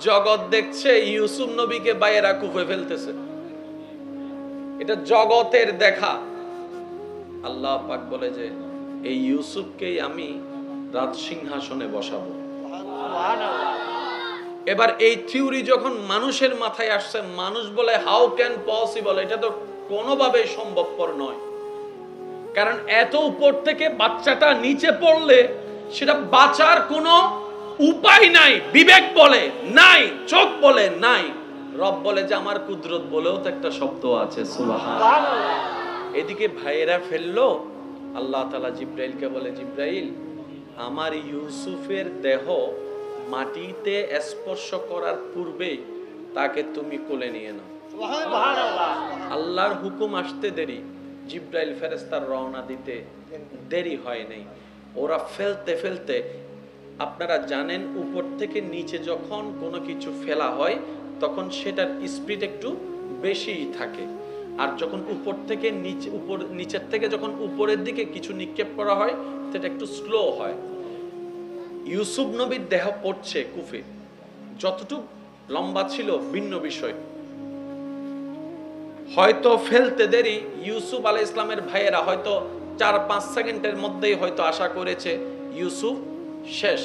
জগৎ দেখছে ইউসুফ নবীকে বাইরা কুফে ফেলতেছে, এটা জগতের দেখা। আল্লাহ পাক বলে যে এই ইউসুফকেই আমি রাজ সিংহাসনে বসাবো। এবার এই থিওরি যখন মানুষের মাথায় আসছে, মানুষ বলে হাউ ক্যান পসিবল, এটা তো কোনোভাবেই সম্ভবপর নয়। কারণ এত উপর থেকে বাচ্চাটা নিচে পড়লে সেটা বাঁচার কোনো উপায় নাই। বিবেক বলে নাই, চোখ বলে নাই, রব বলে যে আমার কুদরত বলেও তো একটা শব্দ আছে, সুবহানাল্লাহ। এদিকে ভাইয়েরা ফেললো, আল্লাহ তাআলা জিব্রাইলকে বলে, জিব্রাইল আমার ইউসুফের দেহ মাটিতে স্পর্শ করার পূর্বে তাকে তুমি কোলে নিয়ে নাও। সুবহানাল্লাহ। আল্লাহর হুকুম আসতে দেরি, জিব্রাইল ফেরেশতার রওনা দিতে দেরি হয় নাই। ওরা ফেলতে ফেলতে, আপনারা জানেন উপর থেকে নিচে যখন কোনো কিছু ফেলা হয় তখন সেটার স্পিড একটু বেশি থাকে, আর যখন উপর থেকে নিচে, নিচের থেকে যখন উপরের দিকে কিছু নিক্ষেপ করা হয় সেটা একটু স্লো হয়। ইউসুফ নবীর দেহ পড়ছে কুফে, যতটুকু লম্বা ছিল ভিন্ন বিষয়, হয়তো ফেলতে দেরি। ইউসুফ আলাইহিস সালামের ভাইয়েরা হয়তো 4-5 সেকেন্ডের মধ্যেই হয়তো আশা করেছে ইউসুফ শেষ।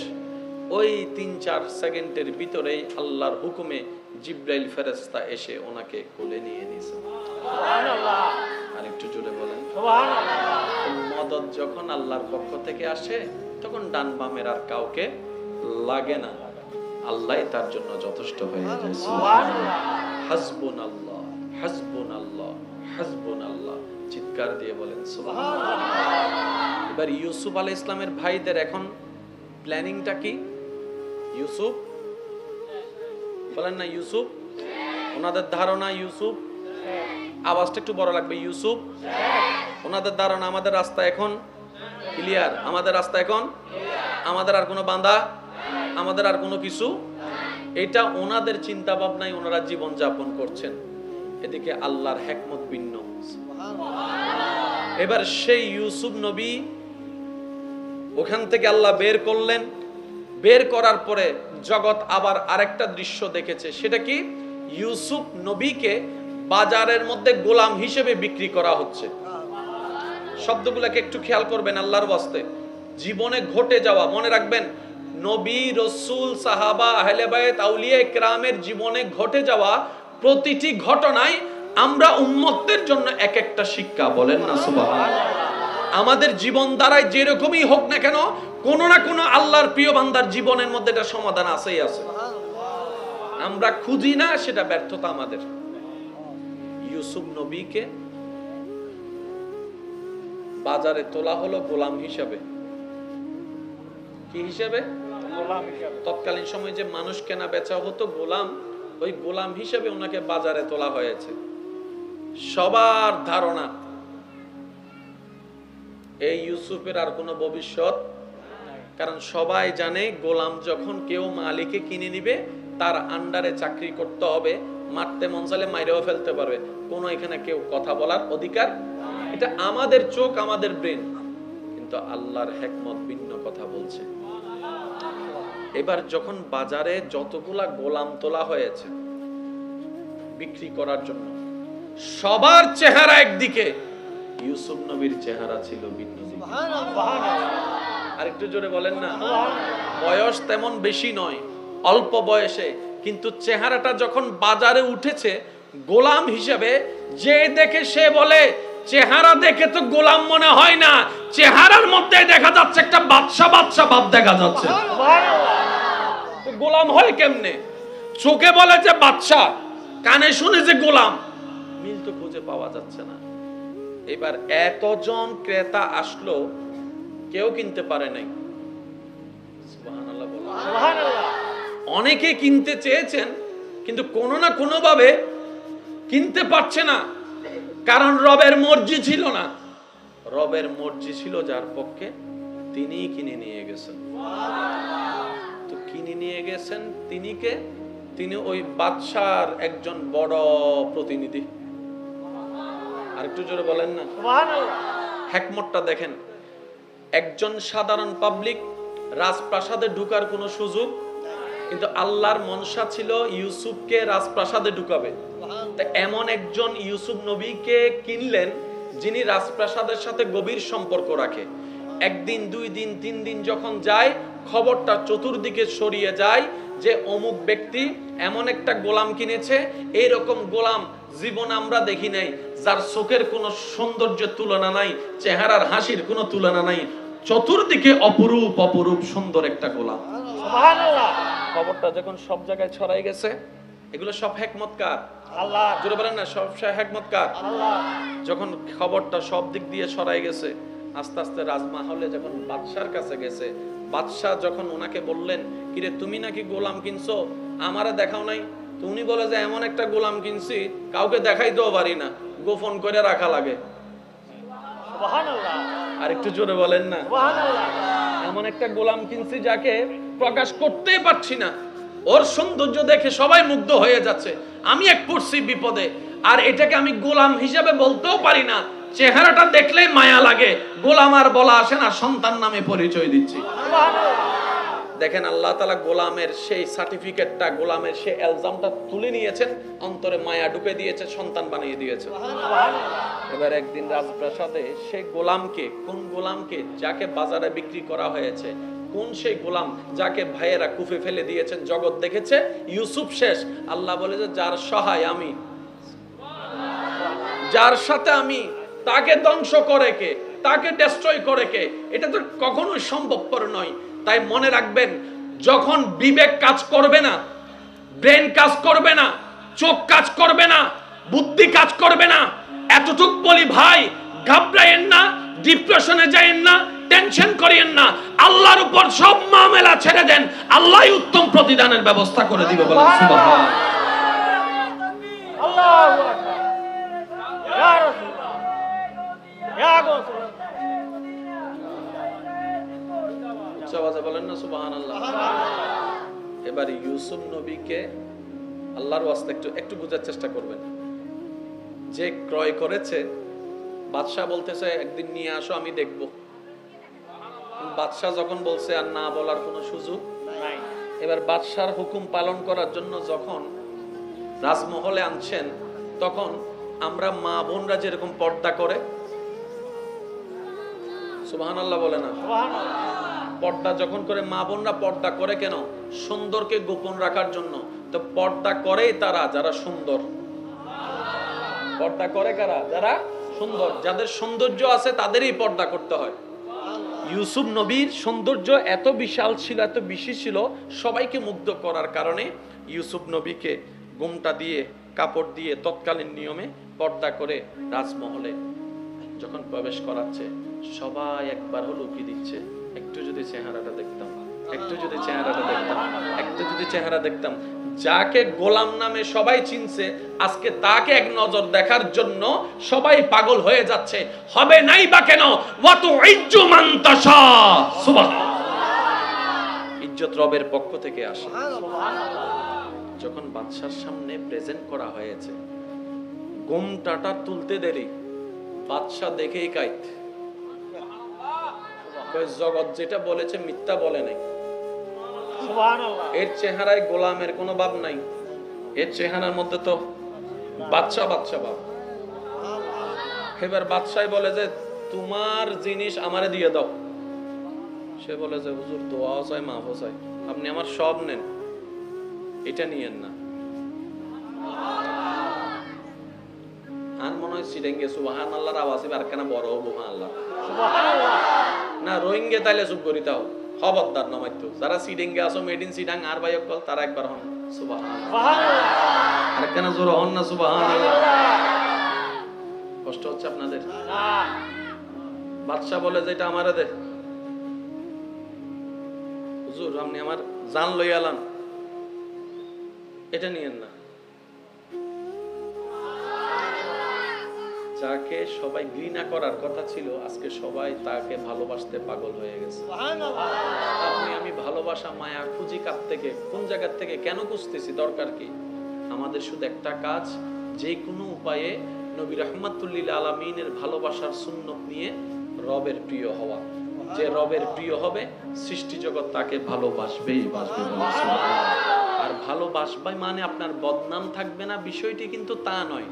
ওই 3-4 সেকেন্ডের ভিতরেই আল্লাহর হুকুমে জিব্রাইল ফেরেশতা এসে ওনাকে কোলে নিয়ে নিয়েছে। সুবহানাল্লাহ। আরেকটু জোরে বলেন সুবহানাল্লাহ। মদদ যখন আল্লাহর পক্ষ থেকে আসে তখন ডান বামের আর কাউকে লাগে না, আল্লাহই তার জন্য যথেষ্ট হয়ে যায়। সুবহানাল্লাহ। হাসবুনাল্লাহ হাসবুনাল্লাহ হাসবুনাল্লাহ, চিৎকার দিয়ে বলেন সুবহানাল্লাহ। এবার ইউসুফ আলাইহিস সালামের ভাইদের এখন প্ল্যানিংটা কি? ইউসুফ বলেন না, ইউসুফ, ওনাদের ধারণা ইউসুফ, আওয়াজটা একটু বড় লাগবে, ইউসুফ, ওনাদের ধারণা আমাদের রাস্তা এখন ক্লিয়ার, আমাদের রাস্তা এখন, আমাদের আর কোনো বাঁধা, আমাদের আর কোনো কিছু, এটা ওনাদের চিন্তা ভাবনায় ওনারা জীবন যাপন করছেন। এদিকে আল্লাহর হিকমত ভিন্ন। এবার সেই ইউসুফ নবী ওখান থেকে আল্লাহ বের করলেন। বের করার পরে জগৎ আবার আরেকটা দৃশ্য দেখেছে। সেটা কি? ইউসুফ নবীকে বাজারের মধ্যে গোলাম হিসেবে বিক্রি করা হচ্ছে। শব্দগুলোকে একটু খেয়াল করবেন আল্লাহর ওয়াস্তে। জীবনে ঘটে যাওয়া, মনে রাখবেন, নবী, রাসূল, সাহাবা, আহলে বায়ত, আউলিয়া ইকরামের জীবনে ঘটে যাওয়া প্রতিটি ঘটনায় আমরা উম্মতের জন্য এক একটা শিক্ষা। বলেন না সুবহানাল্লাহ। আমাদের জীবন দ্বারাই যেরকমই হোক না কেন, কোনো না কোনো আল্লাহর প্রিয় বান্দার জীবনের মধ্যে এটা সমাধান আছেই আছে। আমরা খুঁজি না, সেটা ব্যর্থতা আমাদের। ইউসুফ নবীকে বাজারে তোলা হলো গোলাম হিসাবে। কি হিসাবে? গোলাম হিসাবে। তৎকালীন সময় যে মানুষ কেনা বেচা হতো গোলাম, ওই গোলাম হিসাবে ওনাকে বাজারে তোলা হয়েছে। সবার ধারণা এই ইউসুফের আর কোনো ভবিষ্যৎ, কারণ সবাই জানে গোলাম যখন কেউ মালিকে কিনে নিবে তার আন্ডারে চাকরি করতে হবে, মারতে মন চাইলে মাইরেও ফেলতে পারবে, কোনো এখানে কেউ কথা বলার অধিকার। এটা আমাদের চোখ, আমাদের ব্রেন, কিন্তু আল্লাহর হিকমত ভিন্ন কথা বলছে। এবার যখন বাজারে যতগুলা গোলাম তোলা হয়েছে বিক্রি করার জন্য, সবার চেহারা একদিকে, ইউসুফ নবীর চেহারা ছিল ভিন্ন দিকে। আরেকটু জোরে বলেন না। বয়স তেমন বেশি নয়, অল্প বয়সে, কিন্তু চেহারাটা যখন বাজারে উঠেছে গোলাম হিসেবে, যে দেখে সে বলে চেহারা দেখে তো গোলাম মনে হয় না, চেহারার মধ্যে দেখা যাচ্ছে একটা বাদশা বাদশা ভাব দেখা যাচ্ছে। গোলাম হয় কেমনে? চোখে বলে যে বাদশা, কানে শুনে যে গোলাম, মিল তো খুঁজে পাওয়া যাচ্ছে না। এবার এতজন ক্রেতা আসলো, কেউ কিনতে পারে নাই। সুবহানাল্লাহ বলো। সুবহানাল্লাহ। অনেকে কিনতে চেয়েছেন কিন্তু কোনো না কোনো ভাবে কিনতে পারছে না, কারণ রবের মর্জি ছিল না। রবের মর্জি ছিল যার পক্ষে, তিনিই কিনে নিয়ে গেছেন। তো কিনে নিয়ে গেছেন তিনি কে? তিনি ওই বাদশার একজন বড় প্রতিনিধি। আরেকটু জোরে বলেন না সুবহানাল্লাহ। হিকমতটা দেখেন, একজন সাধারণ পাবলিক রাজপ্রাসাদে ঢোকার কোনো সুযোগ কিন্তু আল্লাহর মনসা ছিল ইউসুফকে রাজপ্রাসাদে ঢুকাবে। তা এমন একজন ইউসুফ নবীকে কিনলেন যিনি রাজপ্রাসাদের সাথে গভীর সম্পর্ক রাখে। একদিন, 2 দিন, 3 দিন যখন যায়, খবরটা চতুর্দিকে ছড়িয়ে যায় যে অমুক ব্যক্তি এমন একটা গোলাম কিনেছে। এইরকম গোলাম জীবন আমরা দেখি নাই, যার চোখের কোনো সৌন্দর্যের তুলনা নাই, চেহারার হাসির কোনো তুলনা নাই, চতুর্দিকে অপরূপ অপরূপ সুন্দর একটা গোলাম। সুবহানাল্লাহ। খবরটা যখন সব জায়গায় ছড়াই গেছে, এগুলো সব হিকমত কার? আল্লাহ। জোরে বলেন না, সব হিকমত কার? আল্লাহ। যখন খবরটা সব দিক দিয়ে ছড়াই গেছে, আস্তে আস্তে রাজমহলে যখন বাদশার কাছে গেছে, বাদশাহ যখন ওনাকে বললেন, কিরে তুমি নাকি গোলাম কিনছো, আমারে দেখাও নাই? তো উনি বলে যে এমন একটা গোলাম কিনছি কাউকে দেখাইতেও পারি না, গোপন করে রাখা লাগে। সুবহানাল্লাহ। আর একটু জোরে বলেন না, সুবহানাল্লাহ। এমন একটা গোলাম কিনছি যাকে প্রকাশ করতেই পারছি না, ওর সৌন্দর্য দেখে সবাই মুগ্ধ হয়ে যাচ্ছে, আমি এক পড়ছি বিপদে, আর এটাকে আমি গোলাম হিসেবে বলতেও পারি না, চেহারাটা দেখলেই মায়া লাগে, গোলাম আর বলা আসে না, সন্তান নামে পরিচয় দিচ্ছি। দেখেন আল্লাহ তাআলা গোলামের সেই সার্টিফিকেটটা, গোলামের সেই এলজামটা তুলে নিয়েছেন, অন্তরে মায়া ঢুকে দিয়েছে, সন্তান বানিয়ে দিয়েছে। এবার একদিন রাজপ্রাসাদে সেই গোলামকে, কোন গোলামকে? যাকে বাজারে বিক্রি করা হয়েছে। কোন সেই গোলাম যাকে ভাইয়েরা কুফে ফেলে দিয়েছেন, জগৎ দেখেছে ইউসুফ শেষ। আল্লাহ বলে যে যার সহায় আমি, যার সাথে আমি, তাকে ধ্বংস করে কে, তাকে ডেস্ট্রয় করে কে? এটা তো কখনোই সম্ভবপর নয়। তাই মনে রাখবেন, যখন বিবেক কাজ করবে না, ব্রেন কাজ করবে না, চোখ কাজ করবে না, বুদ্ধি কাজ করবে না, এতটুক বলি ভাই, ঘাবড়ায়েন না, ডিপ্রেশনে যায়েন না, টেনশন করিয়েন না, আল্লাহর উপর সব মামলা ছেড়ে দেন, আল্লাহই উত্তম প্রতিদানের ব্যবস্থা করে দিবে। বলেন সুবহানাল্লাহ। আল্লাহু আকবার। ইয়া রাসূলুল্লাহ, ইয়া রাসূলুল্লাহ। সবাই বলেন না সুবহানাল্লাহ। এবার ইউসুফ নবীকে আল্লাহর ওয়াস্তে একটু বোঝার চেষ্টা করবেন। যে ক্রয় করেছে, বাদশা বলতেছে একদিন নিয়ে আসো, আমি দেখব। বাদশা যখন বলছে আর না বলার কোনো সুযোগ নাই। এবার বাদশার হুকুম পালন করার জন্য যখন রাজমহলে আনছেন, তখন আমরা মা বোনরা যেরকম পর্দা করে, সুবহানাল্লাহ বলে না, পর্দা যখন করে, মা বোনরা পর্দা করে কেন? সুন্দরকে গোপন রাখার জন্য। তো পর্দা করেই তারা যারা সুন্দর। পর্দা করে কারা? যারা সুন্দর, যাদের সৌন্দর্য আছে তাদেরই পর্দা করতে হয়। ইউসুফ নবীর সৌন্দর্য এত বিশাল ছিল, এত বেশি ছিল, সবাইকে মুগ্ধ করার কারণে ইউসুফ নবীকে গোমটা দিয়ে, কাপড় দিয়ে তৎকালীন নিয়মে পর্দা করে রাজমহলে যখন প্রবেশ করাচ্ছে, সবাই একবার হলো কি দিচ্ছে, একটু যদি চেহারাটা দেখতাম, একটু যদি চেহারাটা দেখতাম, একটু যদি চেহারা দেখতাম। যাকে গোলাম নামে সবাই চিনছে, আজকে তাকে এক নজর দেখার জন্য সবাই পাগল হয়ে যাচ্ছে। হবে নাই বা কেন? ওয়াতু ইজ্জু মান তাশা। সুবহানাল্লাহ। ইজ্জত রবের পক্ষ থেকে আসে। সুবহানাল্লাহ। যখন বাদশার সামনে প্রেজেন্ট করা হয়েছে, গোমটাটা তুলতে দেরি, বাদশা দেখেই কাইত। জগৎ যেটা বলেছে মিথ্যা বলে নাই। সুবহানাল্লাহ। এর চেহারায় গোলামের কোনো ভাব নাই, এর চেহারার মধ্যে তো বাদশা বাদশা ভাব। এবার বাদশাই বলে যে তোমার জিনিস আমারে দিয়ে দাও। সে বলে যে হুজুর দোয়াও চাই, মাফও চাই, আপনি আমার সব নেন, এটা নিয়েন না। আর মনে হয় সিডেঙ্গে সুবহানাল্লাহর আওয়াজে আর কেন বড় হবো আল্লাহ সুবহানাল্লাহ না, রোহিঙ্গা তাইলে চুপ করি, তাও খবরদার নমাইতো। যারা সিডেঙ্গে আসো, মেড ইন সিডাং আর ভাই কল, তারা একবার হন সুবহানাল্লাহ। আর কেন জোর হন না সুবহানাল্লাহ। কষ্ট হচ্ছে আপনাদের? বাদশা বলে যে এটা আমারে দে। হুজুর আপনি আমার জান লই আলান, এটা নিয়েন না। যাকে সবাই ঘৃণা করার কথা ছিল, আজকে সবাই তাকে ভালোবাসতে পাগল হয়ে গেছে। আপনি আমি ভালোবাসা, মায়া খুঁজি কার থেকে, কোন জায়গা থেকে, কেন খুঁজতেছি, দরকার কি? আমাদের শুধু একটা কাজ, যে কোনো উপায়ে নবী রাহমাতুল লিল আলামিনের ভালোবাসার সুন্নত নিয়ে রবের প্রিয় হওয়া। যে রবের প্রিয় হবে সৃষ্টি জগৎ তাকে ভালোবাসবেই বাসবে। আর ভালোবাসবে মানে আপনার বদনাম থাকবে না, বিষয়টি কিন্তু তা নয়।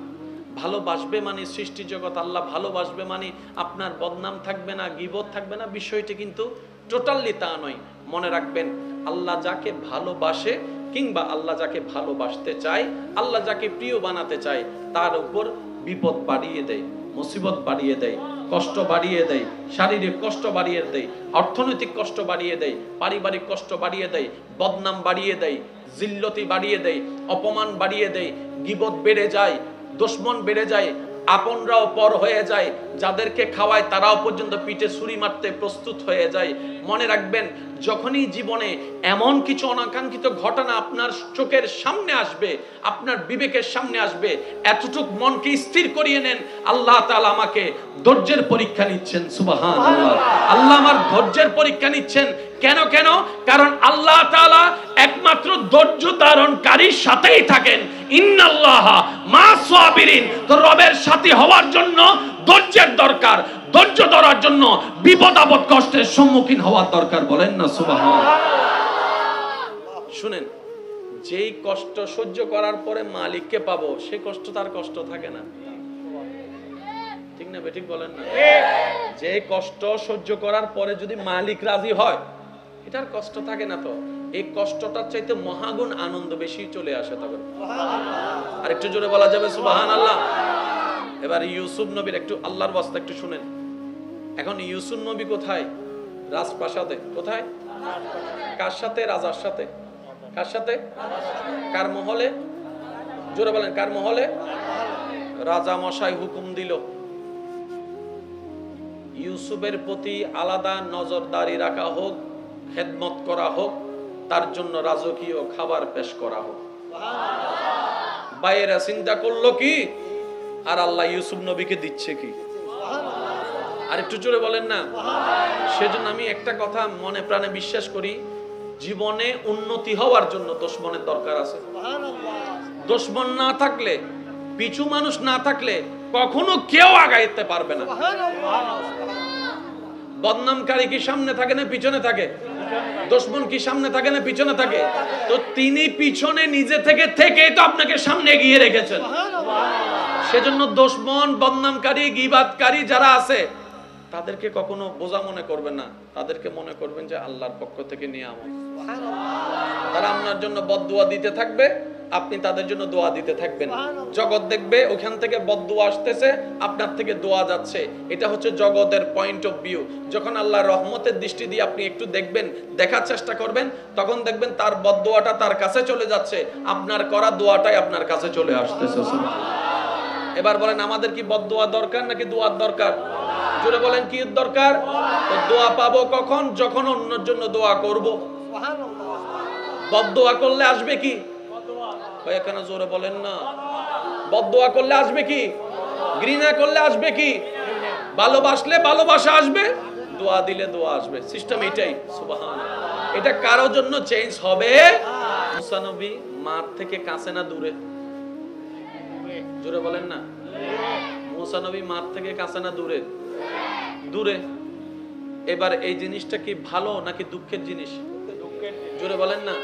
ভালোবাসবে মানে সৃষ্টি জগৎ আল্লাহ ভালোবাসবে মানে আপনার বদনাম থাকবে না, গীবত থাকবে না, বিষয়টি কিন্তু টোটালি তা নয়। মনে রাখবেন, আল্লাহ যাকে ভালোবাসে কিংবা আল্লাহ যাকে ভালোবাসতে চায়, আল্লাহ যাকে প্রিয় বানাতে চায়, তার উপর বিপদ বাড়িয়ে দেয়, মুসিবত বাড়িয়ে দেয়, কষ্ট বাড়িয়ে দেয়, শারীরিক কষ্ট বাড়িয়ে দেয়, অর্থনৈতিক কষ্ট বাড়িয়ে দেয়, পারিবারিক কষ্ট বাড়িয়ে দেয়, বদনাম বাড়িয়ে দেয়, জিল্লতি বাড়িয়ে দেয়, অপমান বাড়িয়ে দেয়, গীবত বেড়ে যায়, দুশমন বেড়ে যায়, আপনরাও পর হয়ে যায়, যাদেরকে খাওয়ায় তারাও পর্যন্ত পিঠে ছুরি মারতে প্রস্তুত হয়ে যায়। মনে রাখবেন, যখনই জীবনে এমন কিছু অনাকাঙ্ক্ষিত ঘটনা আপনার চোখের সামনে আসবে, আপনার বিবেকের সামনে আসবে, এতটুক মনকে স্থির করিয়ে নেন, আল্লাহ তাআলা আমাকে ধৈর্যের পরীক্ষা নিচ্ছেন। সুবহানাল্লাহ, আল্লাহ আমার ধৈর্যের পরীক্ষা নিচ্ছেন। কেন? কারণ আল্লাহ তাআলা একমাত্র ধৈর্য ধারণকারীর সাথেই থাকেন। ইন্নাল্লাহা মা'আস সাবিরিন। তো রবের সাথী হওয়ার জন্য ধৈর্যের দরকার, ধৈর্য ধরার জন্য বিপদ আপদ কষ্টের সম্মুখীন হওয়ার দরকার। বলেন না সুবহানাল্লাহ। শুনেন, যেই কষ্ট সহ্য করার পরে মালিককে পাবো, সে কষ্ট তার কষ্ট থাকে না। ঠিক না বেঠিক বলেন না? যে কষ্ট সহ্য করার পরে যদি মালিক রাজি হয়, এটার কষ্ট থাকে না। তো এই কষ্টটার চাইতে মহাগুণ আনন্দ বেশি চলে আসে তখন। আর একটু জোরে বলা যাবে সুবহানাল্লাহ। এবার ইউসুফ নবীর একটু আল্লাহর ওয়াস্তে একটু শুনেন। এখন ইউসুফ নবী কোথায়? রাজপ্রাসাদে। কোথায়? কার সাথে? রাজার সাথে। কার সাথে? কার মহলে? জোরে বলেন, কার মহলে? রাজা মশাই হুকুম দিল ইউসুফের প্রতি আলাদা নজরদারি রাখা হোক, খেদমত করা হোক, তার জন্য রাজকীয় খাবার পেশ করা হোক। বাইরে চিন্তা করলো কি, আর আল্লাহ ইউসুফ নবীকে দিচ্ছে কি? আর একটু জোরে বলেন না। সেজন্য আমি একটা কথা মনে প্রাণে বিশ্বাস করি, জীবনে উন্নতি হওয়ার জন্য দুশমনের দরকার আছে। দুশমন না থাকলে, পিছু মানুষ না থাকলে কখনো কেউ আগাইতে পারবে না। বদনামকারী কি সামনে থাকে না পিছনে থাকে? দুশমন কি সামনে থাকে না পিছনে থাকে? তো তিনি পিছনে নিজে থেকেই তো আপনাকে সামনে এগিয়ে রেখেছেন। সেজন্য দুশমন, বদনামকারী, গীবাতকারী যারা আছে, তাদেরকে কখনো বোঝা মনে করবেন না, তাদেরকে মনে করবেন যে আল্লাহর পক্ষ থেকে নিয়ামত। তারা আপনার জন্য বদদুয়া দিতে থাকবে, আপনি তাদের জন্য দোয়া দিতে থাকবেন। জগৎ দেখবে ওখান থেকে বদদুয়া আসতেছে, আপনার থেকে দোয়া যাচ্ছে। এটা হচ্ছে জগতের পয়েন্ট অফ ভিউ। যখন আল্লাহর রহমতের দৃষ্টি দিয়ে আপনি একটু দেখবেন, দেখার চেষ্টা করবেন, তখন দেখবেন তার বদদুয়াটা তার কাছে চলে যাচ্ছে, আপনার করা দোয়াটাই আপনার কাছে চলে আসতেছে। এবার বলেন, আমাদের কি বদদুয়া দরকার নাকি দোয়ার দরকার? জোরে বলেন, কি দরকার? তো দোয়া পাবো কখন? যখন অন্যের জন্য দোয়া করব। বদদুয়া করলে আসবে কি? কেন জোরে বলেন না? বদদুয়া করলে আসবে কি? ঘৃণা করলে আসবে কি? ভালোবাসলে ভালোবাসা আসবে, দোয়া দিলে দোয়া আসবে। সিস্টেম এটাই। সুবহানাল্লাহ। এটা কারোর জন্য চেঞ্জ হবে? মুসা নবী মাঠ থেকে কাছে না দূরে? জোরে বলেন না। মুসা নবী মাঠ থেকে কাছে না দূরে? দূরে। এবার এই জিনিসটা কি ভালো নাকি দুঃখের জিনিস? জোরে বলেন না।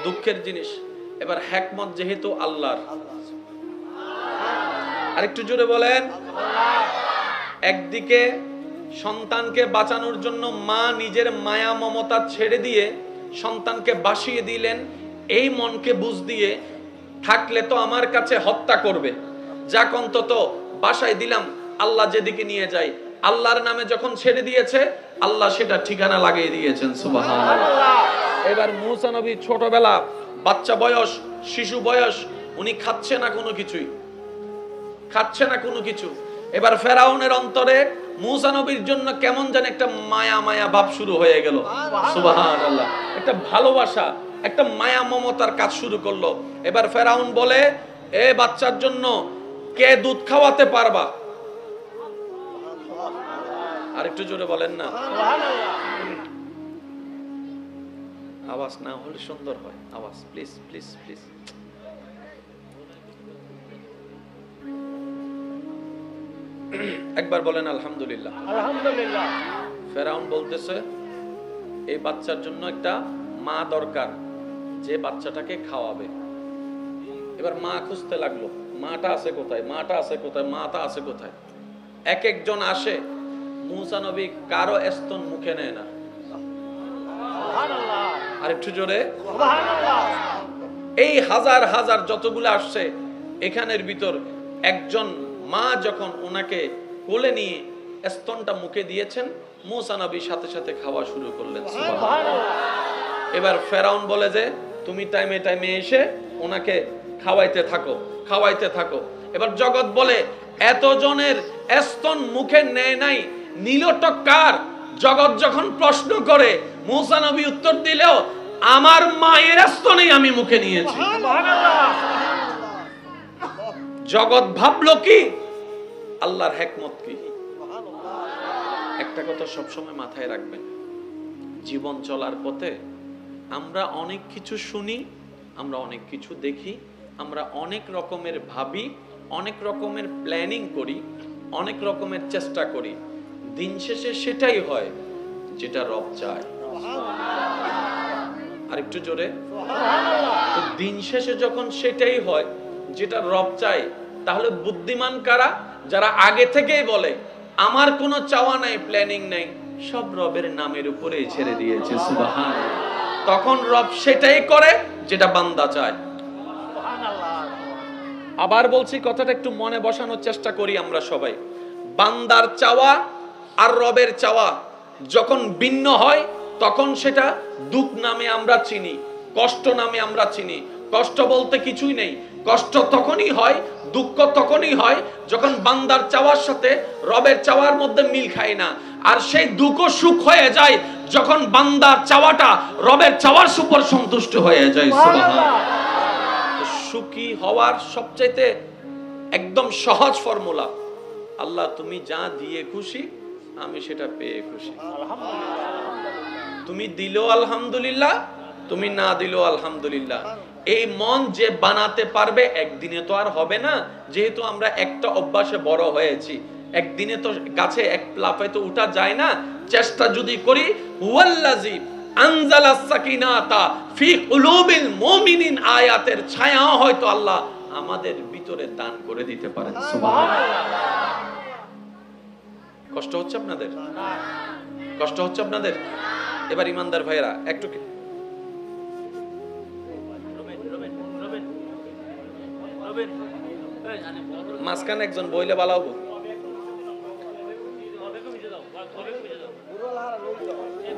দুঃখের জিনিস। এবার হিকমত যেহেতু আল্লাহর, আরেকটু জোরে বলেন। একদিকে সন্তানকে বাঁচানোর জন্য মা নিজের মায়া মমতা ছেড়ে দিয়ে সন্তানকে বাসিয়ে দিলেন, এই মনকে বুঝ দিয়ে থাকলে তো আমার কাছে হত্যা করবে, যাক অন্তত বাসায় দিলাম, আল্লাহ যেদিকে নিয়ে যায়। আল্লাহর নামে যখন ছেড়ে দিয়েছে, আল্লাহ সেটা ঠিকানা লাগিয়ে দিয়েছেন। সুবহানাল্লাহ। এবার মুসা নবী ছোটবেলা, বাচ্চা বয়স, শিশু বয়স, উনি খাচ্ছে না কোনো কিছুই, খাচ্ছে না কোনো কিছু। এবার ফেরাউনের অন্তরে মুসা নবীর জন্য কেমন যেন একটা মায়া মায়া ভাব শুরু হয়ে গেল। সুবহানাল্লাহ। একটা ভালোবাসা, একটা মায়া মমতার কাজ শুরু করলো। এবার ফেরাউন বলে, এ বাচ্চার জন্য কে দুধ খাওয়াতে পারবা? আর একটু জোরে বলেন না। আওয়াজ না হলে সুন্দর হয়। আওয়াজ প্লিজ প্লিজ প্লিজ। একবার বলেন আলহামদুলিল্লাহ। আলহামদুলিল্লাহ। ফেরাউন বলতেছে এই বাচ্চার জন্য একটা মা দরকার, যে বাচ্চাটাকে খাওয়াবে। এবার মা খুঁজতে লাগলো, মাটা আছে কোথায়, মাটা আছে কোথায়, মাটা আছে কোথায়। এক একজন আসে, মুসা নবী কারো স্তন মুখে নেয় না। আর একটু জোরে। এই হাজার হাজার যতগুলো আসছে, এখানের ভিতর একজন মা যখন ওনাকে কোলে নিয়ে স্তনটা মুখে দিয়েছেন, মুসা নবী সাথে সাথে খাওয়া শুরু করলেন। এবার ফেরাউন বলে যে তুমি টাইমে টাইমে এসে ওনাকে খাওয়াইতে থাকো, খাওয়াইতে থাকো। এবার জগৎ বলে এতজনের স্তন মুখে নেয় নাই, নীলটা কার? জগৎ যখন প্রশ্ন করে, মুসা নবী উত্তর দিলেও আমার মায়ের স্তনেই আমি মুখে নিয়েছি। জগৎ ভাবলো কি, আল্লাহর হিকমত কি? একটা কথা সবসময় মাথায় রাখবেন, জীবন চলার পথে আমরা অনেক কিছু শুনি, আমরা অনেক কিছু দেখি, আমরা অনেক রকমের ভাবি, অনেক রকমের প্ল্যানিং করি, অনেক রকমের চেষ্টা করি। দিন শেষে সেটাই হয় যেটা রব চায়। আর একটু জোরে। তো দিন শেষে যখন সেটাই হয় যেটা রব চায়, তাহলে বুদ্ধিমান কারা? যারা আগে থেকেই বলে আমার কোনো চাওয়া নাই, প্ল্যানিং নাই, সব রবের নামের উপরেই ছেড়ে দিয়েছে। সুবহানাল্লাহ। তখন রব সেটাই করে যেটা বান্দা চায়। আবার বলছি, কথাটা একটু মনে বসানোর চেষ্টা করি আমরা সবাই। বান্দার চাওয়া আর রবের চাওয়া যখন ভিন্ন হয়, তখন সেটা দুঃখ নামে আমরা চিনি, কষ্ট নামে আমরা চিনি। কষ্ট বলতে কিছুই নেই। কষ্ট তখনই হয়, দুঃখ তখনই হয় যখন বান্দার চাওয়ার সাথে রবের চাওয়ার মধ্যে মিল খায় না। আর সেই দুঃখ সুখ হয়ে যায় যখন বান্দার চাওয়াটা রবের চাওয়ার উপর সন্তুষ্ট হয়ে যায়। সুবহানাল্লাহ। সুখী হওয়ার সবচাইতে একদম সহজ ফর্মুলা, আল্লাহ তুমি যা দিয়ে খুশি, আমি সেটা পেয়ে খুশি। তুমি দিলেও আলহামদুলিল্লাহ, তুমি না দিলেও আলহামদুলিল্লাহ। এই মন যে বানাতে পারবে, একদিনে তো আর হবে না। যেহেতু আমরা একটা অভ্যাসে বড় হয়েছি, একদিনে তো গাছে এক লাফে তো উঠা যায় না। চেষ্টা যদি করি, হুয়াল্লাযী আনজালাস সাকিনাতা ফি কুলুবিল মুমিনিন আয়াতের ছায়া হয়তো আল্লাহ আমাদের ভিতরে দান করে দিতে পারেন। সুবহানাল্লাহ। কষ্ট হচ্ছে আপনাদের? কষ্ট হচ্ছে আপনাদের? এবার ইমানদার ভাইরা একটু মাঝখানে একজন বইলে বালাবো।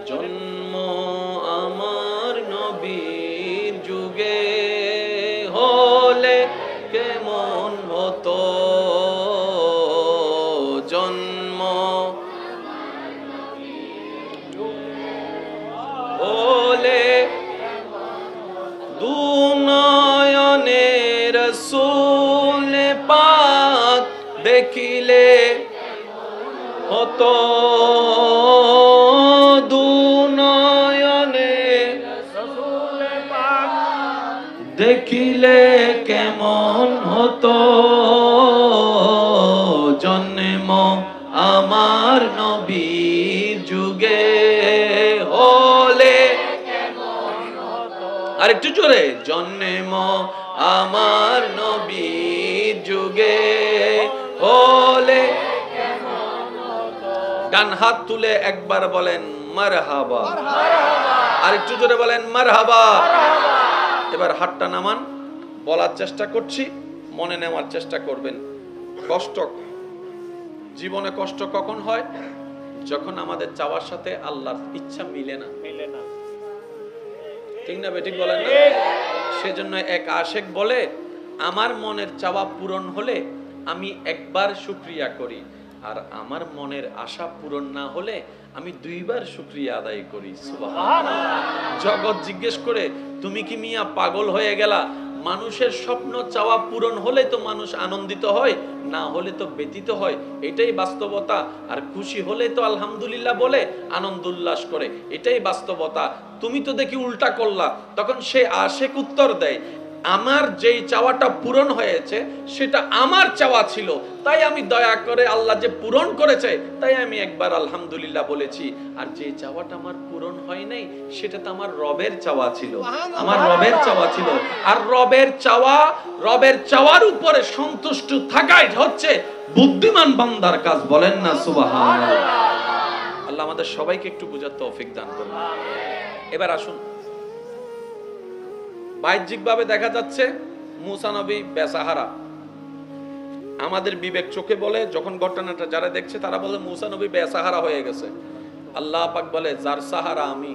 জন্ম আমার নবীর যুগে হলে কেমন হতো, জন্ম হলে দুনয়নে রাসূল পাক দেখিলে হতো, দুনয়নে রাসূল পাক দেখিলে কেমন হতো, জন্ম আমার নবীর যুগে হলে কেমন হতো। আর একটু জোরে, জন্ম আমার নবীর যুগে হলে কেমন হতো। ডান হাত তুলে একবার বলেন মারহাবা, আর একটু জোরে বলেন মারহাবা। এবার হাতটা নামান, বলার চেষ্টা করছি, মনে নেওয়ার চেষ্টা করবেন। কষ্ট, জীবনে কষ্ট কখন হয়? যখন আমাদের চাওয়ার সাথে আল্লাহর ইচ্ছা মিলে না। ঠিক না বেঠিক বলেন না? সেজন্য এক আশেক বলে, আমার মনের চাওয়া পূরণ হলে আমি একবার শুকরিয়া করি, আর আমার মনের আশা পূরণ না হলে আমি দুইবার শুকরিয়া আদায় করি। সুবহানাল্লাহ। জগৎ জিজ্ঞেস করে, তুমি কি মিয়া পাগল হয়ে গেলা? মানুষের স্বপ্ন চাওয়া পূরণ হলে তো মানুষ আনন্দিত হয়, না হলে তো ব্যতীত হয়। এটাই বাস্তবতা। আর খুশি হলে তো আলহামদুলিল্লাহ বলে আনন্দ উল্লাস করে, এটাই বাস্তবতা। তুমি তো দেখি উল্টা করলা। তখন সে আশেক উত্তর দেয়, আমার যেই চাওয়াটা পূরণ হয়েছে সেটা আমার চাওয়া ছিল, তাই আমি দয়া করে আল্লাহ যে পূরণ করেছে তাই আমি একবার আলহামদুলিল্লাহ বলেছি। আর যে চাওয়াটা আমার পূরণ হয় নাই সেটা তো আমার রবের চাওয়া ছিল, আমার রবের চাওয়া ছিল। আর রবের চাওয়ার উপরে সন্তুষ্ট থাকাই হচ্ছে বুদ্ধিমান বান্দার কাজ। বলেন না সুবহানাল্লাহ। আল্লাহ আমাদের সবাইকে একটু বুঝার তৌফিক দান করুন। এবার আসুন, বাহ্যিকভাবে দেখা যাচ্ছে মুসা নবী বেসাহারা। আমাদের বিবেক চোখে বলে, যখন ঘটনাটা যারা দেখছে তারা বলে মুসা নবী বেসাহারা হয়ে গেছে। আল্লাহ পাক বলে যার সাহারা আমি।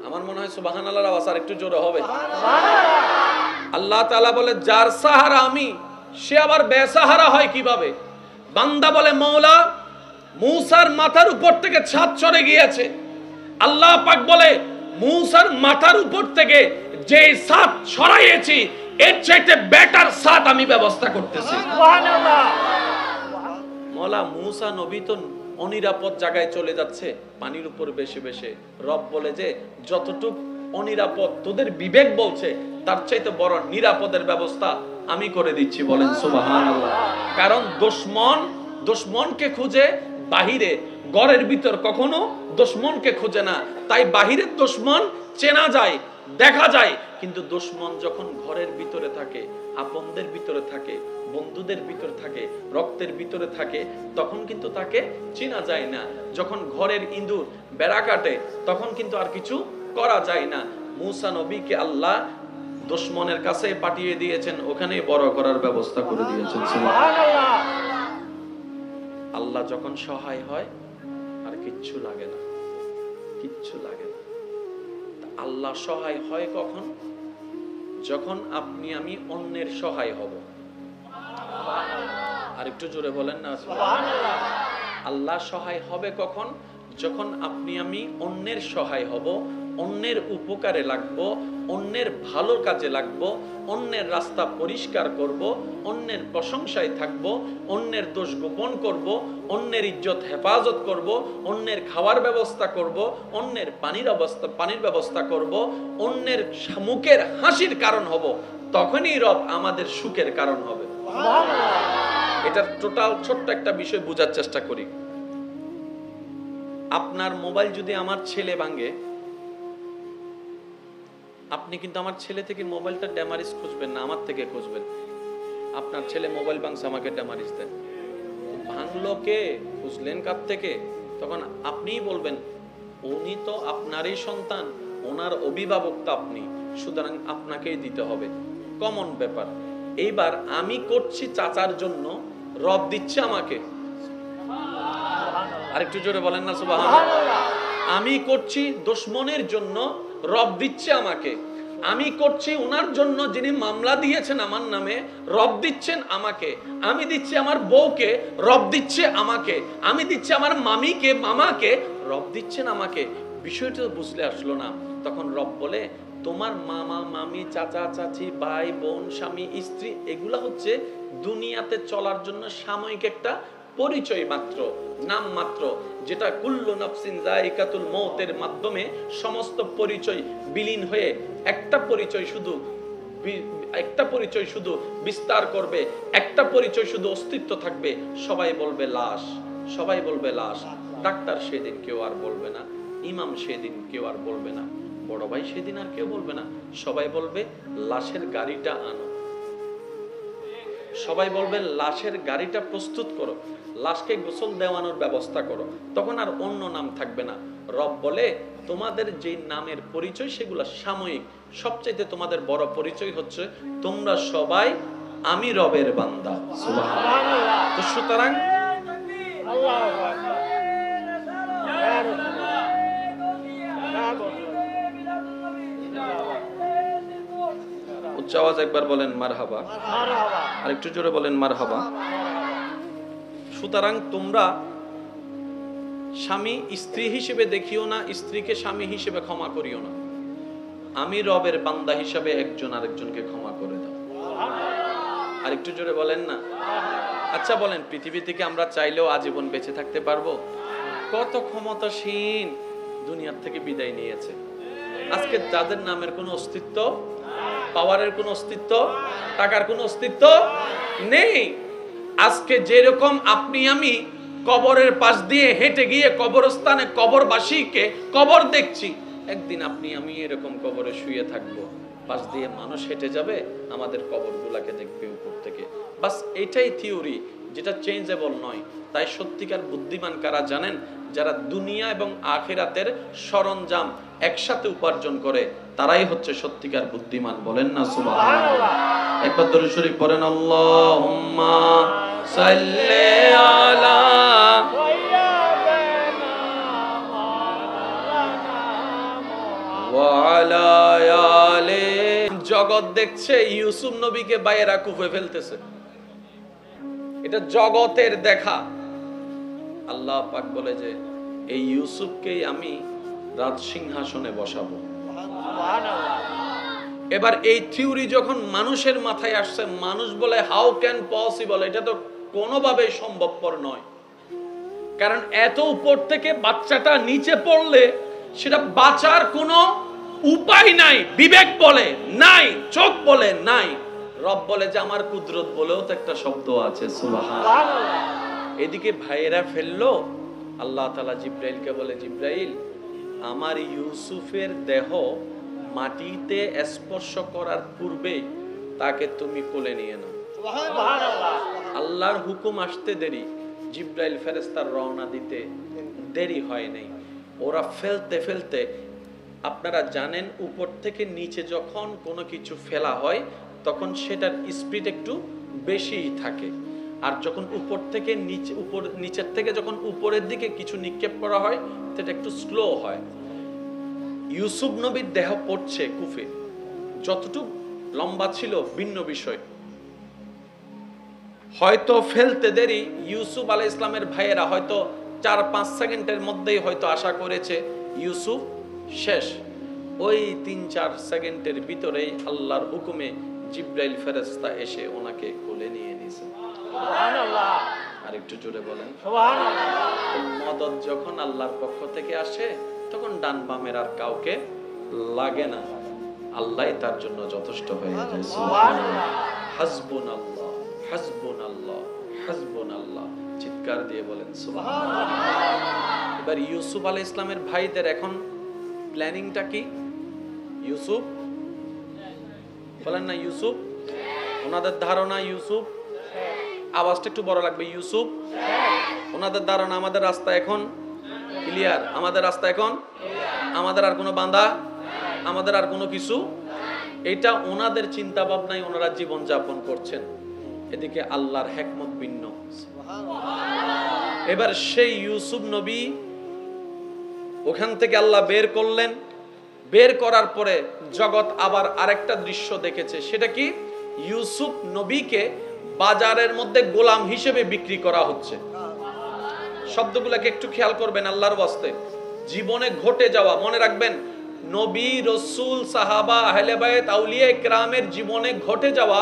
আমার মনে হয় সুবহানাল্লাহর আওয়াজ আর একটু জোরে হবে। আল্লাহ তাআলা বলে যার সাহারা আমি, সে আবার বেসাহারা হয় কিভাবে? বান্দা বলে মওলা মুসার মাথার উপর থেকে ছাদ চড়ে গিয়েছে। আল্লাহ পাক বলে মুসার মাথার উপর থেকে যে ছাদ সরাইয়েছি এর চাইতে বেটার ছাদ আমি ব্যবস্থা করতেছি। সুবহানাল্লাহ। মওলা মুসা নবী তো অনিরাপদ জায়গায় চলে যাচ্ছে পানির উপর বেশি বেশি। রব বলে যে যতটুকু অনিরাপদ তোদের বিবেক বলছে তার চাইতে বড় নিরাপদের ব্যবস্থা আমি করে দিচ্ছি। বলেন সুবহানাল্লাহ। কারণ দুশমনকে খুঁজে বাহিরে, ঘরের ভিতর কখনো দুশমনকে খুঁজে না। তাই বাহিরের দুশমন চেনা যায়, দেখা যায়, কিন্তু দুশমন যখন ঘরের ভিতরে থাকে, আপনদের ভিতরে থাকে, বন্ধুদের ভিতরে থাকে, রক্তের ভিতরে থাকে, তখন কিন্তু তাকে চেনা যায় না। যখন ঘরের ইঁদুর বেড়া কাটে তখন কিন্তু আর কিছু করা যায় না। মুসা নবীকে আল্লাহ দুশমনের কাছে পাঠিয়ে দিয়েছেন, ওখানেই বড় করার ব্যবস্থা করে দিয়েছেন। সুবহানাল্লাহ। আল্লাহ যখন সহায় হয় আর কিচ্ছু লাগে না, কিচ্ছু লাগে না। আল্লাহ সহায় হয় কখন? যখন আপনি আমি অন্যের সহায় হব। আর একটু জোরে বলেন না সুবহানাল্লাহ। আল্লাহ সহায় হবে কখন? যখন আপনি আমি অন্যের সহায় হব, অন্যের উপকারে লাগবো, অন্যের ভালো কাজে লাগবো, অন্যের রাস্তা পরিষ্কার করব, অন্যের প্রশংসায় থাকব, অন্যের দোষ গোপন করব, অন্যের ইজ্জত হেফাজত করব, অন্যের খাওয়ার ব্যবস্থা করব, অন্যের পানির ব্যবস্থা করব, অন্যের মুখের হাসির কারণ হব। তখনই রব আমাদের সুখের কারণ হবে। এটার টোটাল ছোট্ট একটা বিষয় বোঝার চেষ্টা করি। আপনার মোবাইল যদি আমার ছেলে ভাঙে, আপনি কিন্তু আমার ছেলে থেকে মোবাইলটা ড্যামারিজ খুঁজবেন না, আমার থেকে খুঁজবেন। আপনার ছেলে মোবাইল ভাঙছে, আমাকে ড্যামারিজ দেন। ভাঙলো কে, খুঁজলেন কার থেকে? তখন আপনিই বলবেন উনি তো আপনারই সন্তান, ওনার অভিভাবক তো আপনি, সুতরাং আপনাকেই দিতে হবে। কমন ব্যাপার। এইবার আমি করছি চাচার জন্য, রব দিচ্ছে আমাকে। আরেকটু জোরে বলেন না সুবহানাল্লাহ। আমি করছি দুশমনের জন্য, রব দিচ্ছে আমাকে। আমি করছি ওনার জন্য যিনি মামলা দিয়েছেন আমার নামে, রব দিচ্ছেন আমাকে। আমি দিচ্ছি আমার বউকে, রব দিচ্ছে আমাকে। আমি দিচ্ছি আমার মামিকে, মামাকে, রব দিচ্ছেন আমাকে। বিষয়টা বুঝলে আসলো না। তখন রব বলে তোমার মামা মামি, চাচা চাচি, ভাই বোন, স্বামী স্ত্রী, এগুলা হচ্ছে দুনিয়াতে চলার জন্য সাময়িক একটা পরিচয় মাত্র, নাম মাত্র, যেটা কুল্লু নাফসিন যায়িকাতুল মউতের মাধ্যমে সমস্ত পরিচয় বিলীন হয়ে একটা পরিচয় শুধু বিস্তার করবে, একটা পরিচয় শুধু অস্তিত্ব থাকবে। সবাই বলবে লাশ, সবাই বলবে লাশ। ডাক্তার সেদিন কেউ আর বলবে না, ইমাম সেদিন কেউ আর বলবে না, বড় ভাই সেদিন আর কেউ বলবে না। সবাই বলবে লাশের গাড়িটা আনো, সবাই বলবে লাশের গাড়িটা প্রস্তুত করো, লাশকে গোসল দেওয়ানোর ব্যবস্থা করো। তখন আর অন্য নাম থাকবে না। রব বলে তোমাদের যে নামের পরিচয় সেগুলো সাময়িক, সবচাইতে তোমাদের বড় পরিচয় হচ্ছে তোমরা সবাই আমি রবের বান্দা। সুবহানাল্লাহ। তো সুতরাং উচ্চ আওয়াজ একবার বলেন মারহাবা, আর একটু জোরে বলেন মারহাবা। সুতরাং তোমরা স্বামী স্ত্রী হিসেবে দেখিও না, স্ত্রীকে স্বামী হিসেবে ক্ষমা করিও না। আমি রবের বান্দা হিসেবে একজন আরেকজনকে ক্ষমা করে দাও। আর একটু জোরে বলেন না। আচ্ছা বলেন, পৃথিবী থেকে আমরা চাইলেও আজীবন বেঁচে থাকতে পারবো? কত ক্ষমতাসীন দুনিয়ার থেকে বিদায় নিয়েছে। আজকে যাদের নামের কোনো অস্তিত্ব, পাওয়ারের কোনো অস্তিত্ব, টাকার কোনো অস্তিত্ব নেই। আজকে যেরকম আপনি আমি কবরের পাশ দিয়ে হেঁটে গিয়ে কবরস্থানে কবরবাসীকে কবর দেখছি, একদিন আপনি আমি এরকম কবরে শুয়ে থাকবো, পাশ দিয়ে মানুষ হেঁটে যাবে, আমাদের কবরগুলাকে দেখবে উপর থেকে। বাস এটাই থিওরি, যেটা চেঞ্জেবল নয়। তাই সত্যিকার বুদ্ধিমান কারা জানেন? যারা দুনিয়া এবং আখিরাতের সরঞ্জাম একসাথে উপার্জন করে, তারাই হচ্ছে সত্যিকার বুদ্ধিমান। বলেন না সুবহানাল্লাহ। একবার দরুদ শরীফ পড়েন, আল্লাহুম্মা সাল্লি আলা ওয়া আলা আলি। জগৎ দেখছে ইউসুফ নবীকে বাইরা কুফে ফেলতেছে, এটা জগতের দেখা। আল্লাহ পাক বলে যে এই ইউসুফকেই আমি রাজ সিংহাসনে বসাবো। এবার এই থিওরি যখন মানুষের মাথায় আসছে, মানুষ বলে হাউ ক্যান পসিবল, এটা তো কোনোভাবেই সম্ভবপর নয়। কারণ এত উপর থেকে বাচ্চাটা নিচে পড়লে সেটা বাঁচার কোনো উপায় নাই। বিবেক বলে নাই, চোখ বলে নাই, রব বলে যে আমার কুদরত বলেও তো একটা শব্দ আছে, সুবহানাল্লাহ। এদিকে ভাইয়েরা ফেললো, আল্লাহ তাআলা জিব্রাইলকে বলে, জিব্রাইল আমার ইউসুফের দেহ মাটিতে স্পর্শ করার পূর্বে তাকে তুমি কোলে নিয়ে নাও। সুবহানাল্লাহ। আল্লাহর হুকুম আসতে দেরি, জিব্রাইল ফেরেশতার রওনা দিতে দেরি হয় নাই। ওরা ফেলতে ফেলতে, আপনারা জানেন উপর থেকে নিচে যখন কোনো কিছু ফেলা হয় তখন সেটার স্পিড একটু বেশিই থাকে, আর যখন উপর থেকে নিচে, নিচের থেকে যখন উপরের দিকে কিছু নিক্ষেপ করা হয় সেটা একটু স্লো হয়। ইউসুফ নবীর দেহ পড়ছে কুফে, যতটুকু লম্বা ছিল ভিন্ন বিষয়, হয়তো ফেলতে দেরি। ইউসুফ আলাইহিস সালামের ভাইয়েরা হয়তো 4-5 সেকেন্ডের মধ্যেই হয়তো আশা করেছে ইউসুফ শেষ। ওই 3-4 সেকেন্ডের ভিতরেই আল্লাহর হুকুমে জিব্রাইল ফেরেশতা এসে ওনাকে কোলে নিয়ে নিয়েছে। সুবহানাল্লাহ। আরেকটু জোরে বলেন সুবহানাল্লাহ। মদদ যখন আল্লাহর পক্ষ থেকে আসে তখন ডান বামের আর কাউকে লাগে না, আল্লাহই তার জন্য যথেষ্ট হয়ে যায়। সুবহানাল্লাহ। হাসবুনাল্লাহ হাসবুনাল্লাহ হাসবুনাল্লাহ, চিৎকার দিয়ে বলেন সুবহানাল্লাহ। এবার ইউসুফ আলাইহিস সালামের ভাইদের এখন প্ল্যানিংটা কি? ইউসুফ বলেন না, ইউসুফ, ওনাদের ধারণা ইউসুফ, আওয়াজটা একটু বড় লাগবে, ইউসুফ, ওনাদের ধারণা আমাদের রাস্তা এখন ক্লিয়ার, আমাদের রাস্তা এখন, আমাদের আর কোনো বাঁধা, আমাদের আর কোনো কিছু, এটা ওনাদের চিন্তা ভাবনায় ওনারা জীবন যাপন করছেন। এদিকে আল্লাহর হিকমত ভিন্ন। এবার সেই ইউসুফ নবী ওখান থেকে আল্লাহ বের করলেন। বের করার পরে জগৎ আবার আরেকটা দৃশ্য দেখেছে। সেটা কি? ইউসুফ নবীকে বাজারের মধ্যে গোলাম হিসেবে বিক্রি করা হচ্ছে। শব্দগুলোকে একটু খেয়াল করবেন আল্লাহর ওয়াস্তে। জীবনে ঘটে যাওয়া, মনে রাখবেন, নবী, রাসূল, সাহাবা, আহলে বায়ত, আউলিয়া ইকরামের জীবনে ঘটে যাওয়া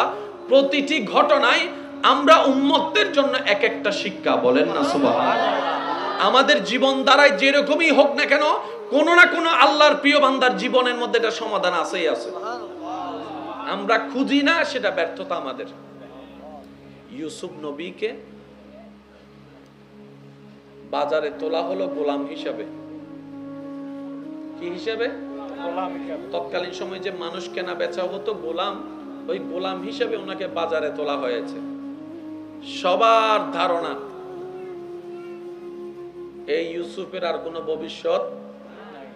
প্রতিটি ঘটনায় আমরা উম্মতের জন্য এক একটা শিক্ষা। বলেন না সুবহানাল্লাহ। আমাদের জীবন দ্বারাই যেরকমই হোক না কেন, কোনো না কোনো আল্লাহর প্রিয় বান্দার জীবনের মধ্যে এটা সমাধান আছেই আছে। আমরা খুঁজি না, সেটা ব্যর্থতা আমাদের। ইউসুফ নবীকে বাজারে তোলা হলো গোলাম হিসাবে। কি হিসাবে? গোলাম হিসাবে। তৎকালীন সময় যে মানুষ কেনা বেচা হতো গোলাম, ওই গোলাম হিসাবে ওনাকে বাজারে তোলা হয়েছে। সবার ধারণা এই ইউসুফের আর কোনো ভবিষ্যৎ,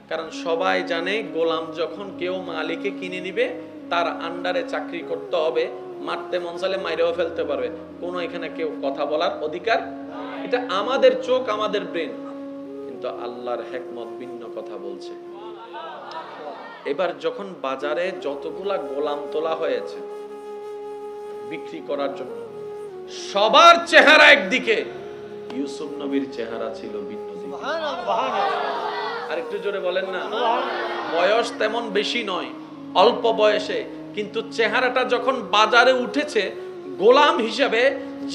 কারণ সবাই জানে গোলাম যখন কেউ মালিককে কিনে নিবে তার আন্ডারে চাকরি করতে হবে, মারতে মন চাইলে মাইরেও ফেলতে পারবে, কোনো এখানে কেউ কথা বলার অধিকার। এটা আমাদের চোখ, আমাদের ব্রেন, কিন্তু আল্লাহর হিকমত ভিন্ন কথা বলছে। এবার যখন বাজারে যতগুলা গোলাম তোলা হয়েছে বিক্রি করার জন্য, সবার চেহারা একদিকে, ইউসুফ নবীর চেহারা ছিল ভিন্ন দিকে। আর একটু জোরে বলেন না। বয়স তেমন বেশি নয়, অল্প বয়সে, কিন্তু চেহারাটা যখন বাজারে উঠেছে গোলাম হিসেবে,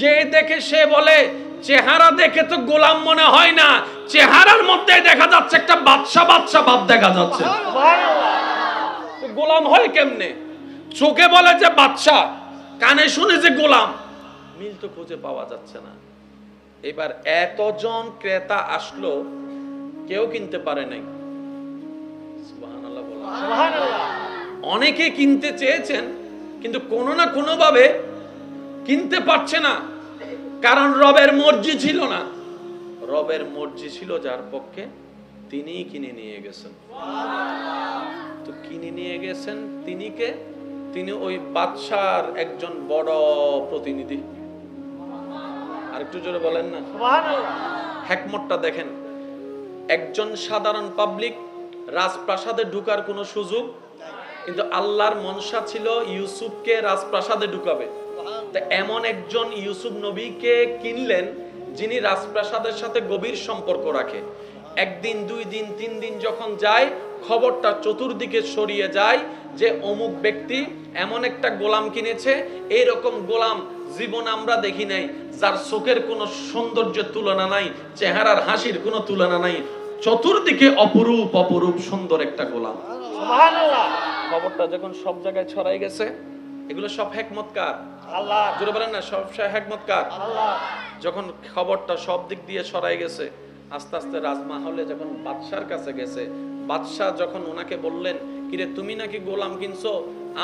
যে দেখে সে বলে চেহারা দেখে তো গোলাম মনে হয় না, চেহারার মধ্যে দেখা যাচ্ছে একটা বাদশা বাদশা ভাব দেখা যাচ্ছে। গোলাম হয় কেমনে? চোখে বলে যে বাদশা, কানে শুনে যে গোলাম, মিল তো খুঁজে পাওয়া যাচ্ছে না। এবার এতজন ক্রেতা আসলো, কেউ কিনতে পারে নাই। সুবহানাল্লাহ বলা। সুবহানাল্লাহ। অনেকে কিনতে চেয়েছেন, কিন্তু কোনো না কোনো ভাবে কিনতে পারছে না, কারণ রবের মর্জি ছিল না। রবের মর্জি ছিল যার পক্ষে, তিনিই কিনে নিয়ে গেছেন। তো কিনে নিয়ে গেছেন তিনি কে? তিনি ওই বাদশার একজন বড় প্রতিনিধি। আর একটু জোরে বলেন না সুবহানাল্লাহ। হিকমতটা দেখেন, একজন সাধারণ পাবলিক রাজপ্রাসাদে ঢোকার কোনো সুযোগ, কিন্তু আল্লাহর মনসা ছিল ইউসুফকে রাজপ্রাসাদে ঢুকাবে। তো এমন একজন ইউসুফ নবীকে কিনলেন যিনি রাজপ্রাসাদের সাথে গভীর সম্পর্ক রাখে। একদিন, 2 দিন, 3 দিন যখন যায়, খবরটা চতুর্দিকে ছড়িয়ে যায় যে অমুক ব্যক্তি এমন একটা গোলাম কিনেছে। এইরকম গোলাম জীবন আমরা দেখি নাই, যার চোখের কোনো সৌন্দর্যের তুলনা নাই, চেহারার হাসির কোনো তুলনা নাই, চতুর্দিকে অপরূপ অপরূপ সুন্দর একটা গোলাম। সুবহানাল্লাহ। খবরটা যখন সব জায়গায় ছড়াই গেছে, এগুলো সব হিকমত কার? আল্লাহ। জোরে বলেন না, সব হিকমত কার? আল্লাহ। যখন খবরটা সব দিক দিয়ে ছড়াই গেছে, আস্তে আস্তে রাজমহলে যখন বাদশার কাছে গেছে, বাদশা যখন ওনাকে বললেন, কিরে তুমি নাকি গোলাম কিনছো,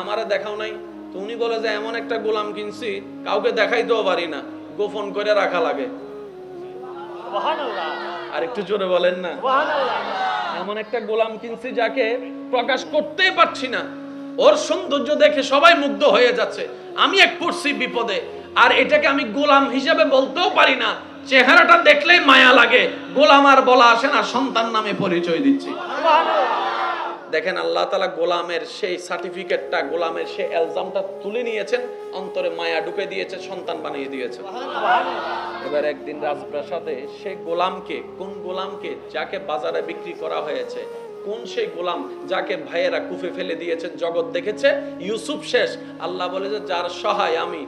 আমারে দেখাও নাই? তো উনি বলে যে এমন একটা গোলাম কিনছি, কাউকে দেখাইতেও পারি না, গোপন করে রাখা লাগে। সুবহানাল্লাহ। আর একটু জোরে বলেন না সুবহানাল্লাহ। এমন একটা গোলাম কিনছি যাকে প্রকাশ করতেই পারছি না, ওর সৌন্দর্য দেখে সবাই মুগ্ধ হয়ে যাচ্ছে, আমি এক পড়ছি বিপদে, আর এটাকে আমি গোলাম হিসেবে বলতেও পারি না, চেহারাটা দেখলেই মায়া লাগে, গোলাম আর বলা আসে না, সন্তান নামে পরিচয় দিচ্ছি। দেখেন আল্লাহ তাআলা গোলামের সেই সার্টিফিকেটটা, গোলামের সেই এলজামটা তুলে নিয়েছেন, অন্তরে মায়া ঢুকে দিয়েছে, সন্তান বানিয়ে দিয়েছে। এবার একদিন রাজপ্রাসাদে সেই গোলামকে, কোন গোলামকে? যাকে বাজারে বিক্রি করা হয়েছে। কোন সেই গোলাম যাকে ভাইয়েরা কুফে ফেলে দিয়েছেন, জগৎ দেখেছে ইউসুফ শেষ। আল্লাহ বলে যে যার সহায় আমি,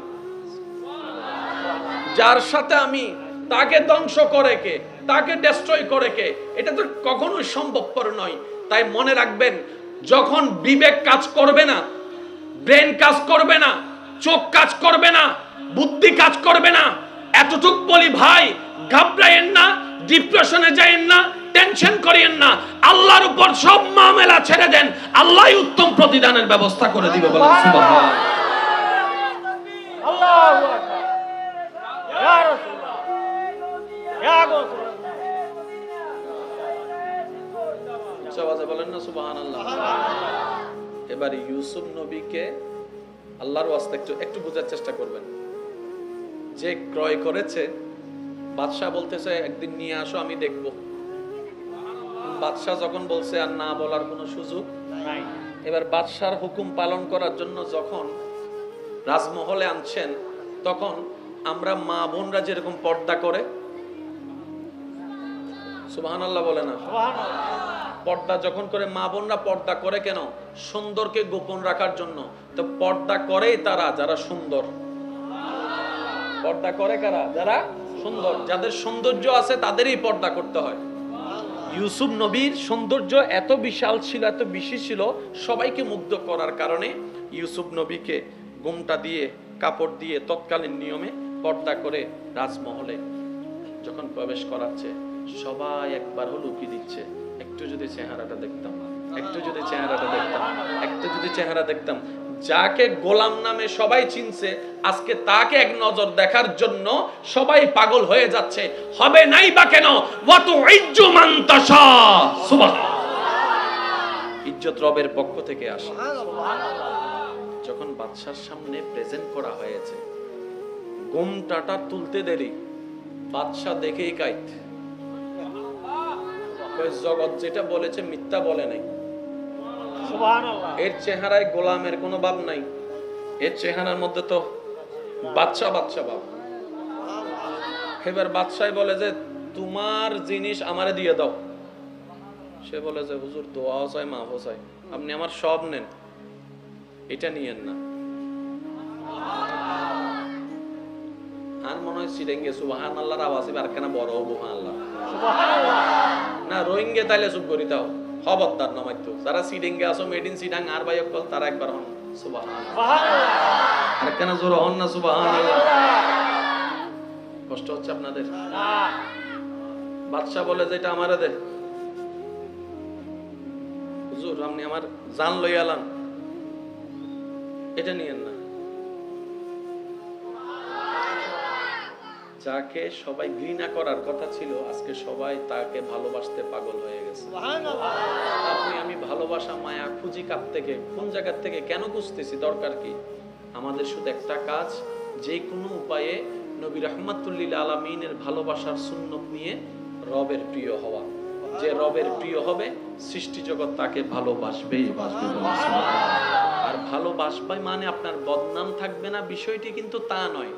যার সাথে আমি, তাকে ধ্বংস করে কে, তাকে ডেস্ট্রয় করে কে? এটা তো কখনোই সম্ভবপর নয়। তাই মনে রাখবেন, যখন বিবেক কাজ করবে না, ব্রেন কাজ করবে না, চোখ কাজ করবে না, বুদ্ধি কাজ করবে না, এতটুক বলি ভাই, ঘাবড়ায়েন না, ডিপ্রেশনে যায়েন না, টেনশন করিয়েন না, আল্লাহর উপর সব মামলা ছেড়ে দেন, আল্লাহই উত্তম প্রতিদানের ব্যবস্থা করে দিবে। বলেন সুবহানাল্লাহ। আল্লাহু আকবার। ইয়া রাসূলুল্লাহ, ইয়া রাসূলুল্লাহ। সবাই বলেন না সুবহানাল্লাহ। এবার ইউসুফ নবীকে আল্লাহর ওয়াস্তে একটু বোঝার চেষ্টা করবেন। যে ক্রয় করেছে, বাদশা বলতেছে একদিন নিয়ে আসো, আমি দেখব। বাদশা যখন বলছে আর না বলার কোনো সুযোগ নাই। এবার বাদশার হুকুম পালন করার জন্য যখন রাজমহলে আনছেন, তখন আমরা মা বোনরা যেরকম পর্দা করে, সুবহানাল্লাহ বলে না, পর্দা যখন করে, মা বোনরা পর্দা করে কেন? সুন্দরকে গোপন রাখার জন্য। তো পর্দা করেই তারা যারা সুন্দর। পর্দা করে কারা? যারা সুন্দর, যাদের সৌন্দর্য আছে তাদেরই পর্দা করতে হয়। ইউসুফ নবীর সৌন্দর্য এত বিশাল ছিল, এত বেশি ছিল, সবাইকে মুগ্ধ করার কারণে ইউসুফ নবীকে গোমটা দিয়ে, কাপড় দিয়ে তৎকালীন নিয়মে পর্দা করে রাজমহলে যখন প্রবেশ করাচ্ছে, সবাই একবার হলো উকি দিচ্ছে, একটু যদি চেহারাটা দেখতাম, একটু যদি চেহারাটা দেখতাম, একটু যদি চেহারা দেখতাম। যাকে গোলাম নামে সবাই চিনছে, আজকে তাকে এক নজর দেখার জন্য সবাই পাগল হয়ে যাচ্ছে। হবে নাই বা কেন? ওয়াতু ইজ্জু মান তাশা। সুবহানাল্লাহ। ইজ্জত রবের পক্ষ থেকে আসে। যখন বাদশার সামনে প্রেজেন্ট করা হয়েছে, গোমটাটা তুলতে দেরি, বাদশা দেখেই কাইত। জগৎ যেটা বলেছে মিথ্যা বলে নাই। সুবহানাল্লাহ। এর চেহারায় গোলামের কোনো ভাব নাই, এর চেহারার মধ্যে তো বাদশা বাদশা ভাব। এবার বাদশাই বলে যে তোমার জিনিস আমারে দিয়ে দাও। সে বলে যে হুজুর, দোয়াও চাই, মাফও চাই, আপনি আমার সব নেন, এটা নিয়েন না। আর মনে হয় সিরেঙ্গে সুবহানাল্লাহর আওয়াজ আর কেন বড় সুবহানাল্লাহ। সুবহানাল্লাহ না, রোহিঙ্গে তাইলে চুপ করি তাও খবরদার নমাইতো যারা সিডিংয়ে আসো মেড ইন সিডাং আর ভাই অকল তারা একবার হন সুবহানাল্লাহ আর কেন জোর হন না সুবহানাল্লাহ। কষ্ট হচ্ছে আপনাদের? বাদশা বলে যে এটা আমারে দে, হুজুর আপনি আমার জান লই আলান, এটা নিয়েন না। যাকে সবাই ঘৃণা করার কথা ছিল আজকে সবাই তাকে ভালোবাসতে পাগল হয়ে গেছে। আপনি আমি ভালোবাসা মায়া খুঁজি কার থেকে, কোন জায়গা থেকে, কেন খুঁজতেছি, দরকার কি? আমাদের শুধু একটা কাজ, যে কোনো উপায়ে নবী রাহমাতুল লিল আলামিনের ভালোবাসার সুন্নত নিয়ে রবের প্রিয় হওয়া। যে রবের প্রিয় হবে সৃষ্টি জগৎ তাকে ভালোবাসবেই বাসবে। আর ভালোবাসবে মানে আপনার বদনাম থাকবে না, বিষয়টি কিন্তু তা নয়।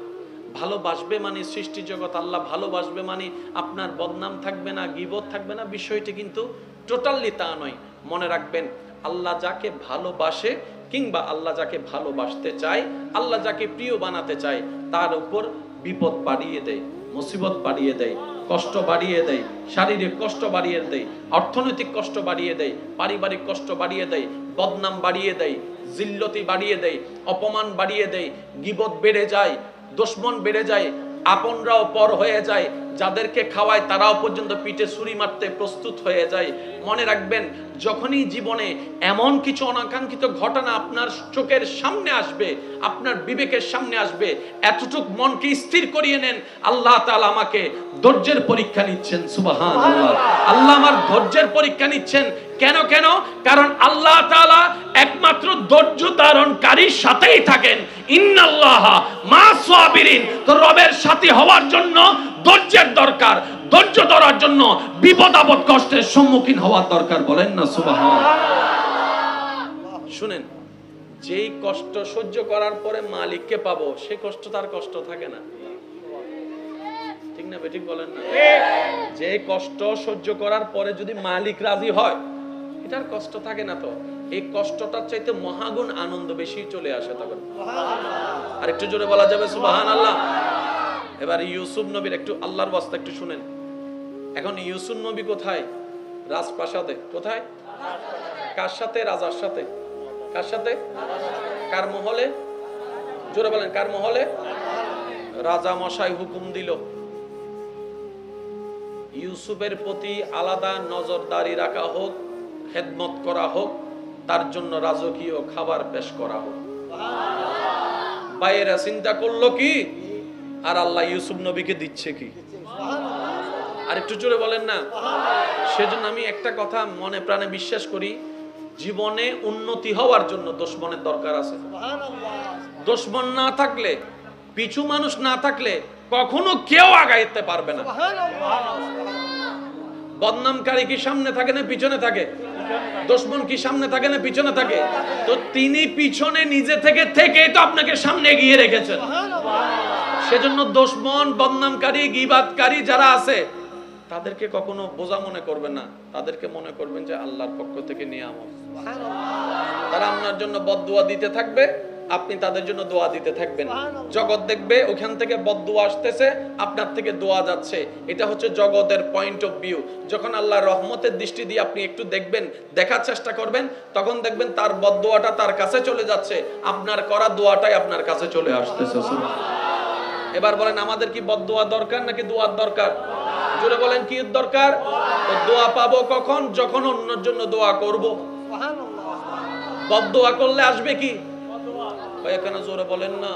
ভালোবাসবে মানে সৃষ্টি জগৎ আল্লাহ ভালোবাসবে মানে আপনার বদনাম থাকবে না, গীবত থাকবে না, বিষয়টি কিন্তু টোটালি তা নয়। মনে রাখবেন, আল্লাহ যাকে ভালোবাসে কিংবা আল্লাহ যাকে ভালোবাসতে চায়, আল্লাহ যাকে প্রিয় বানাতে চায়, তার উপর বিপদ বাড়িয়ে দেয়, মুসিবত বাড়িয়ে দেয়, কষ্ট বাড়িয়ে দেয়, শারীরিক কষ্ট বাড়িয়ে দেয়, অর্থনৈতিক কষ্ট বাড়িয়ে দেয়, পারিবারিক কষ্ট বাড়িয়ে দেয়, বদনাম বাড়িয়ে দেয়, জিল্লতি বাড়িয়ে দেয়, অপমান বাড়িয়ে দেয়, গীবত বেড়ে যায়, দুশমন বেড়ে যায়, আপনরাও পর হয়ে যায়, যাদেরকে খাওয়ায় তারাও পর্যন্ত পিঠে ছুরি মারতে প্রস্তুত হয়ে যায়। মনে রাখবেন, যখনই জীবনে এমন কিছু অনাকাঙ্ক্ষিত ঘটনা আপনার চোখের সামনে আসবে, আপনার বিবেকের সামনে আসবে, এতটুক মনকে স্থির করিয়ে নেন, আল্লাহ তাআলা আমাকে ধৈর্যের পরীক্ষা নিচ্ছেন। সুবহানাল্লাহ, আল্লাহ আমার ধৈর্যের পরীক্ষা নিচ্ছেন। কেন? কারণ আল্লাহ তাআলা একমাত্র ধৈর্য ধারণকারীর সাথেই থাকেন। ইন্নাল্লাহা মা'আস সাবিরিন। তো রবের সাথী হওয়ার জন্য ধৈর্যের দরকার, ধৈর্য ধরার জন্য বিপদ আপদ কষ্টের সম্মুখীন হওয়ার দরকার। বলেন না সুবহানাল্লাহ। শুনেন, যেই কষ্ট সহ্য করার পরে মালিককে পাবো, সে কষ্ট তার কষ্ট থাকে না। ঠিক না বেঠিক বলেন না? যে কষ্ট সহ্য করার পরে যদি মালিক রাজি হয়, এটার কষ্ট থাকে না। তো এই কষ্টটার চাইতে মহাগুণ আনন্দ বেশি চলে আসে তখন। আর একটু জোরে বলা যাবে সুবহানাল্লাহ। এবার ইউসুফ নবীর একটু আল্লাহর ওয়াস্তে একটু শুনেন। এখন ইউসুফ নবী কোথায়? রাজপ্রাসাদে। কোথায়? কার সাথে? রাজার সাথে। কার সাথে? কার মহলে? জোরে বলেন, কার মহলে? রাজা মশাই হুকুম দিল ইউসুফের প্রতি আলাদা নজরদারি রাখা হোক, খেদমত করা হোক, তার জন্য রাজকীয় খাবার পেশ করা হোক। বাইরে চিন্তা করলো কি, আর আল্লাহ ইউসুফ নবীকে দিচ্ছে কি? আর একটু জোরে বলেন না। সেজন্য আমি একটা কথা মনে প্রাণে বিশ্বাস করি, জীবনে উন্নতি হওয়ার জন্য দুশমনের দরকার আছে। দুশমন না থাকলে, পিছু মানুষ না থাকলে কখনো কেউ আগাইতে পারবে না। বদনামকারী কি সামনে থাকে না পিছনে থাকে? দুশমন কি সামনে থাকে না পিছনে থাকে? তো তিনি পিছনে নিজে থেকে তো আপনাকে সামনে এগিয়ে রেখেছেন। সেজন্য দুশমন, বদনামকারী, গীবাতকারী যারা আছে, তাদেরকে কখনো বোঝা মনে করবেন না, তাদেরকে মনে করবেন যে আল্লাহর পক্ষ থেকে নিয়ামত। তারা আপনার জন্য বদদুয়া দিতে থাকবে, আপনি তাদের জন্য দোয়া দিতে থাকবেন। জগৎ দেখবে ওখান থেকে বদদুয়া আসতেছে, আপনার থেকে দোয়া যাচ্ছে। এটা হচ্ছে জগতের পয়েন্ট অফ ভিউ। যখন আল্লাহর রহমতের দৃষ্টি দিয়ে আপনি একটু দেখবেন, দেখার চেষ্টা করবেন, তখন দেখবেন তার বদদুয়াটা তার কাছে চলে যাচ্ছে, আপনার করা দোয়াটাই আপনার কাছে চলে আসতেছে। এবার বলেন, আমাদের কি বদদুয়া দরকার নাকি দোয়ার দরকার? জোরে বলেন, কি দরকার? তো দোয়া পাবো কখন? যখন অন্যের জন্য দোয়া করব। বদদুয়া করলে আসবে কি? এখানে জোরে বলেন না।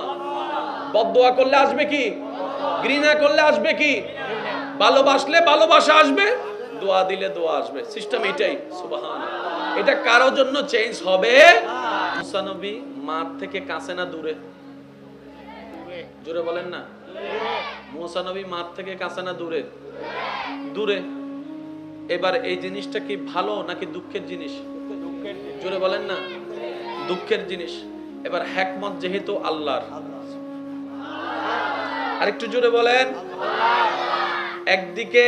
বদদুয়া করলে আসবে কি? ঘৃণা করলে আসবে কি? ভালোবাসলে ভালোবাসা আসবে, দোয়া দিলে দোয়া আসবে। সিস্টেম এটাই। সুবহানাল্লাহ। এটা কারোর জন্য চেঞ্জ হবে? মুসা নবী মাঠ থেকে কাছে না দূরে? জোরে বলেন না। মুসা নবী মাঠ থেকে কাছে না দূরে? দূরে। এবার এই জিনিসটা কি ভালো নাকি দুঃখের জিনিস? জোরে বলেন না। দুঃখের জিনিস। এবার হিকমত যেহেতু আল্লাহর, আরেকটু জোরে বলেন। একদিকে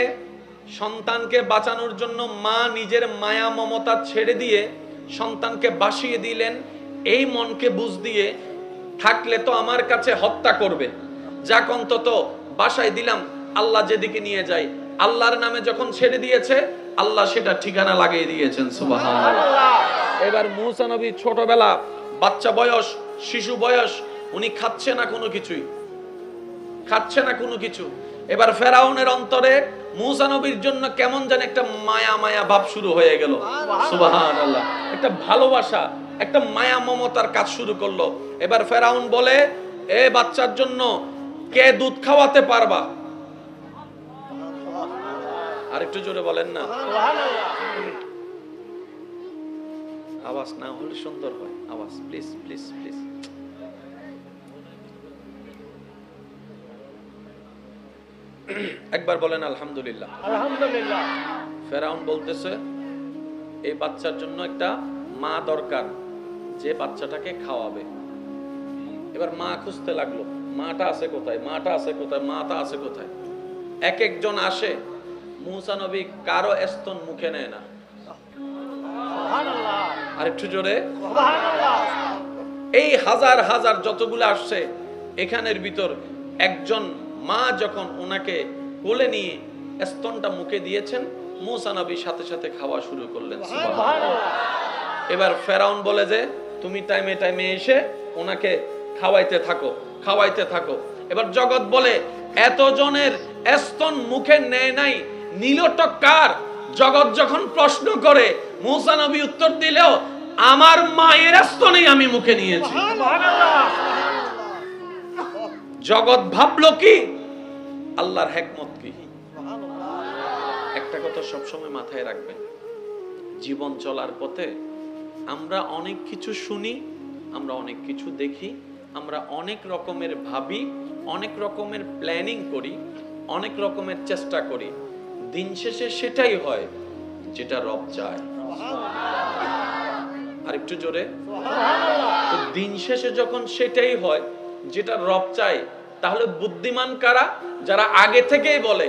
সন্তানকে বাঁচানোর জন্য মা নিজের মায়া মমতা ছেড়ে দিয়ে সন্তানকে বাসিয়ে দিলেন, এই মনকে বুঝ দিয়ে থাকলে তো আমার কাছে হত্যা করবে, যাক অন্তত বাসায় দিলাম, আল্লাহ যেদিকে নিয়ে যায়। আল্লাহর নামে যখন ছেড়ে দিয়েছে, আল্লাহ সেটা ঠিকানা লাগিয়ে দিয়েছেন। সুবহানাল্লাহ। এবার মূসা নবী ছোটবেলা, বাচ্চা বয়স, শিশু বয়স, উনি খাচ্ছে না কোনো কিছুই, খাচ্ছে না কোনো কিছু। এবার ফেরাউনের অন্তরে মূসা নবীর জন্য কেমন যেন একটা মায়া মায়া ভাব শুরু হয়ে গেল। সুবহানাল্লাহ। একটা ভালোবাসা, একটা মায়া মমতার কাজ শুরু করলো। এবার ফেরাউন বলে, এ বাচ্চার জন্য কে দুধ খাওয়াতে পারবা? আরেকটু জোরে বলেন না। আওয়াজ না হলে সুন্দর হয়, আওয়াজ প্লিজ প্লিজ প্লিজ। একবার বলেন আলহামদুলিল্লাহ। আলহামদুলিল্লাহ। ফেরাউন বলতেছে এই বাচ্চার জন্য একটা মা দরকার, যে বাচ্চাটাকে খাওয়াবে। এবার মা খুঁজতে লাগলো, মাটা আছে কোথায়, মাটা আছে কোথায়, মাটা আছে কোথায়। এক একজন আসে, মূসা নবী কারো স্তন মুখে নেয় না। সুবহানাল্লাহ। আরেকটু জোরে। সুবহানাল্লাহ। এই হাজার হাজার যতগুলো আসছে, এখানের ভিতর একজন মা যখন ওনাকে কোলে নিয়ে স্তনটা মুখে দিয়েছেন, মূসা নবী সাথে সাথে খাওয়া শুরু করলেন। সুবহানাল্লাহ। এবার ফেরাউন বলে যে তুমি টাইমে টাইমে এসে ওনাকে খাওয়াইতে থাকো, খাওয়াইতে থাকো। এবার জগৎ বলে এতজনের স্তন মুখে নেয় নাই, নীলটা কার? জগৎ যখন প্রশ্ন করে, মূসা নবী উত্তর দিলেও আমার মায়ের স্তনেই আমি মুখে নিয়েছি। সুবহানাল্লাহ। জগৎ ভাবলো কি? আল্লাহর হিকমত কি? একটা কথা সবসময় মাথায় রাখবেন, জীবন চলার পথে আমরা অনেক কিছু শুনি, আমরা অনেক কিছু দেখি, আমরা অনেক রকমের ভাবি, অনেক রকমের প্ল্যানিং করি, অনেক রকমের চেষ্টা করি। দিন শেষে সেটাই হয় যেটা রব চায়। আর একটু জোরে। তো দিন শেষে যখন সেটাই হয় যেটা রব চায়, তাহলে বুদ্ধিমান কারা? যারা আগে থেকেই বলে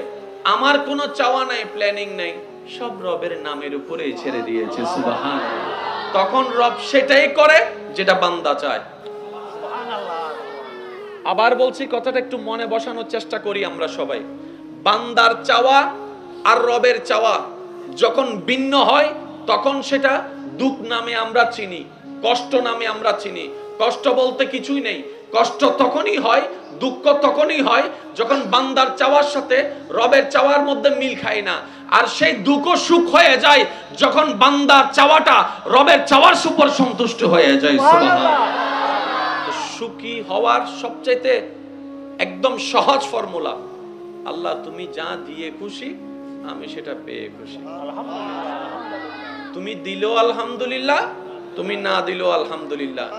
আমার কোনো চাওয়া নাই, প্ল্যানিং নাই, সব রবের নামের উপরেই ছেড়ে দিয়েছে। সুবহানাল্লাহ। তখন রব সেটাই করে যেটা বান্দা চায়। সুবহানাল্লাহ। আবার বলছি, কথাটা একটু মনে বসানোর চেষ্টা করি আমরা সবাই। বান্দার চাওয়া আর রবের চাওয়া যখন ভিন্ন হয়, তখন সেটা দুঃখ নামে আমরা চিনি, কষ্ট নামে আমরা চিনি। কষ্ট বলতে কিছুই নেই। কষ্ট তখনই হয়, দুঃখ তখনই হয় যখন বান্দার চাওয়ার সাথে রবের চাওয়ার মধ্যে মিল খায় না। আর সেই দুঃখ সুখ হয়ে যায় যখন বান্দার চাওয়াটা রবের চাওয়ার উপর সন্তুষ্ট হয়ে যায়। সুবহানাল্লাহ। সুখী হওয়ার সবচাইতে একদম সহজ ফর্মুলা, আল্লাহ তুমি যা দিয়ে খুশি, আমি সেটা পেয়ে খুশি। তুমি দিলেও আলহামদুলিল্লাহ, তুমি না দিলেও আলহামদুলিল্লাহ।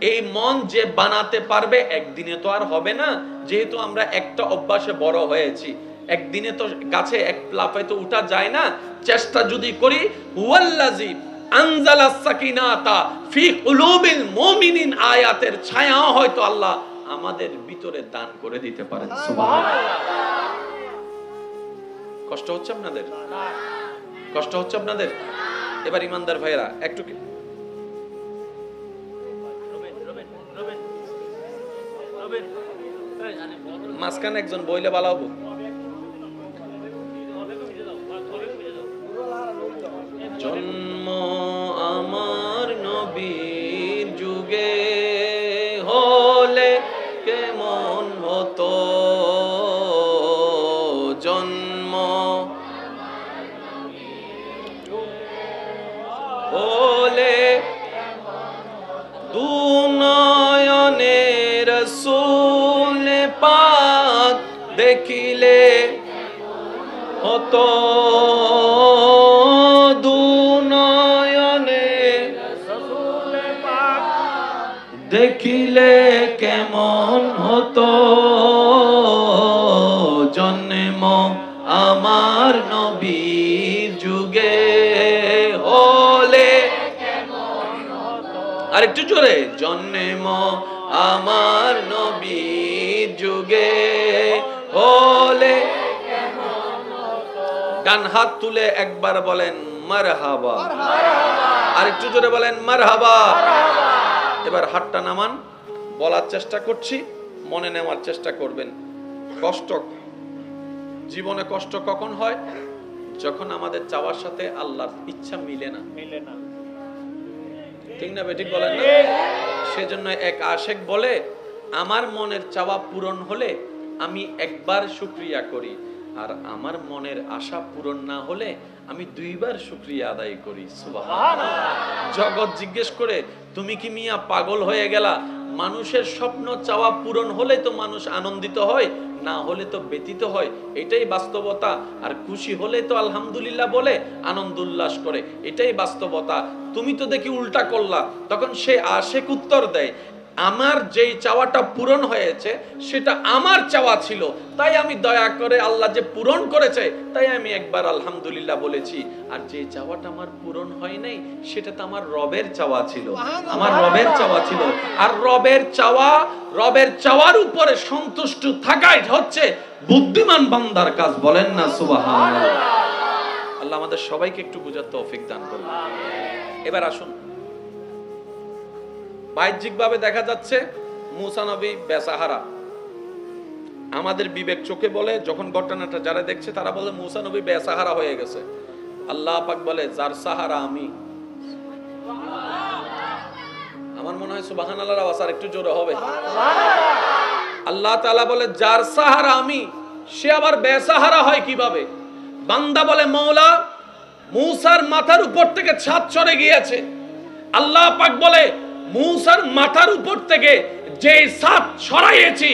এই মন যে বানাতে পারবে, একদিনে তো আর হবে না। যেহেতু আমরা একটা অভ্যাসে বড় হয়েছি, একদিনে তো গাছে এক লাফে তো উঠা যায় না। চেষ্টা যদি করি, হুয়াল্লাযী আনজালাস সাকিনাতা ফি কুলুবিল মুমিনিন আয়াতের ছায়া হয়তো আল্লাহ আমাদের ভিতরে দান করে দিতে পারেন। সুবহানাল্লাহ। কষ্ট হচ্ছে আপনাদের? কষ্ট হচ্ছে আপনাদের? এবার ইমানদার ভাইরা একটু মাঝখানে একজন বইলে বালাবো। জন্ম আমার নবীর যুগে হলে কেমন হতো, জন্ম হলে দুনয়নে রাসূল পাক দেখিলে হতো, দুনয়নে রাসূল পাক দেখিলে কেমন হতো, জন্ম আমার নবীর যুগে হলে কেমন হতো। আরেকটু জোরে, জন্ম আমার নবীর যুগে হলে কেমন হতো। ডান হাত তুলে একবার বলেন মারহাবা, আরেকটু জোরে বলেন মারহাবা। এবার হাতটা নামান, বলার চেষ্টা করছি, মনে নেওয়ার চেষ্টা করবেন। কষ্ট, জীবনে কষ্ট কখন হয়? যখন আমাদের চাওয়ার সাথে আল্লাহর ইচ্ছা মিলে না, মিলে না। ঠিক না বেঠিক বলেন না? সেজন্য এক আশেক বলে, আমার মনের চাওয়া পূরণ হলে আমি একবার শুকরিয়া করি, আর আমার মনের আশা পূরণ না হলে আমি দুইবার শুকরিয়া আদায় করি। সুবহানাল্লাহ। জগৎ জিজ্ঞেস করে, তুমি কি মিয়া পাগল হয়ে গেলা? মানুষের স্বপ্ন চাওয়া পূরণ হলে তো মানুষ আনন্দিত হয়, না হলে তো ব্যতীত হয়, এটাই বাস্তবতা। আর খুশি হলে তো আলহামদুলিল্লাহ বলে আনন্দ উল্লাস করে, এটাই বাস্তবতা। তুমি তো দেখি উল্টা করলা। তখন সে আশেক উত্তর দেয়, আমার যেই চাওয়াটা পূরণ হয়েছে সেটা আমার চাওয়া ছিল, তাই আমি দয়া করে আল্লাহ যে পূরণ করেছে তাই আমি একবার আলহামদুলিল্লাহ বলেছি। আর যে চাওয়াটা আমার পূরণ হয় নাই সেটা তো আমার রবের চাওয়া ছিল, আমার রবের চাওয়া ছিল। আর রবের চাওয়ার উপরে সন্তুষ্ট থাকাই হচ্ছে বুদ্ধিমান বান্দার কাজ। বলেন না সুবহানাল্লাহ। আল্লাহ আমাদের সবাইকে একটু বুঝার তৌফিক দান করুন। এবার আসুন, বাহ্যিকভাবে দেখা যাচ্ছে মুসা নবী বেসাহারা। আমাদের বিবেক চোখে বলে, যখন ঘটনাটা যারা দেখছে তারা বলে মুসা নবী বেসাহারা হয়ে গেছে। আল্লাহ পাক বলে, যার সাহারা আমি। আমার মনে হয় সুবহানাল্লাহর আওয়াজ আর একটু জোরে হবে। আল্লাহ তাআলা বলে, যার সাহারা আমি, সে আবার বেসাহারা হয় কিভাবে? বান্দা বলে, মওলা মুসার মাথার উপর থেকে ছাদ চড়ে গিয়েছে। আল্লাহ পাক বলে, মুসার মাথার উপর থেকে যে ছাদ সরাইয়েছি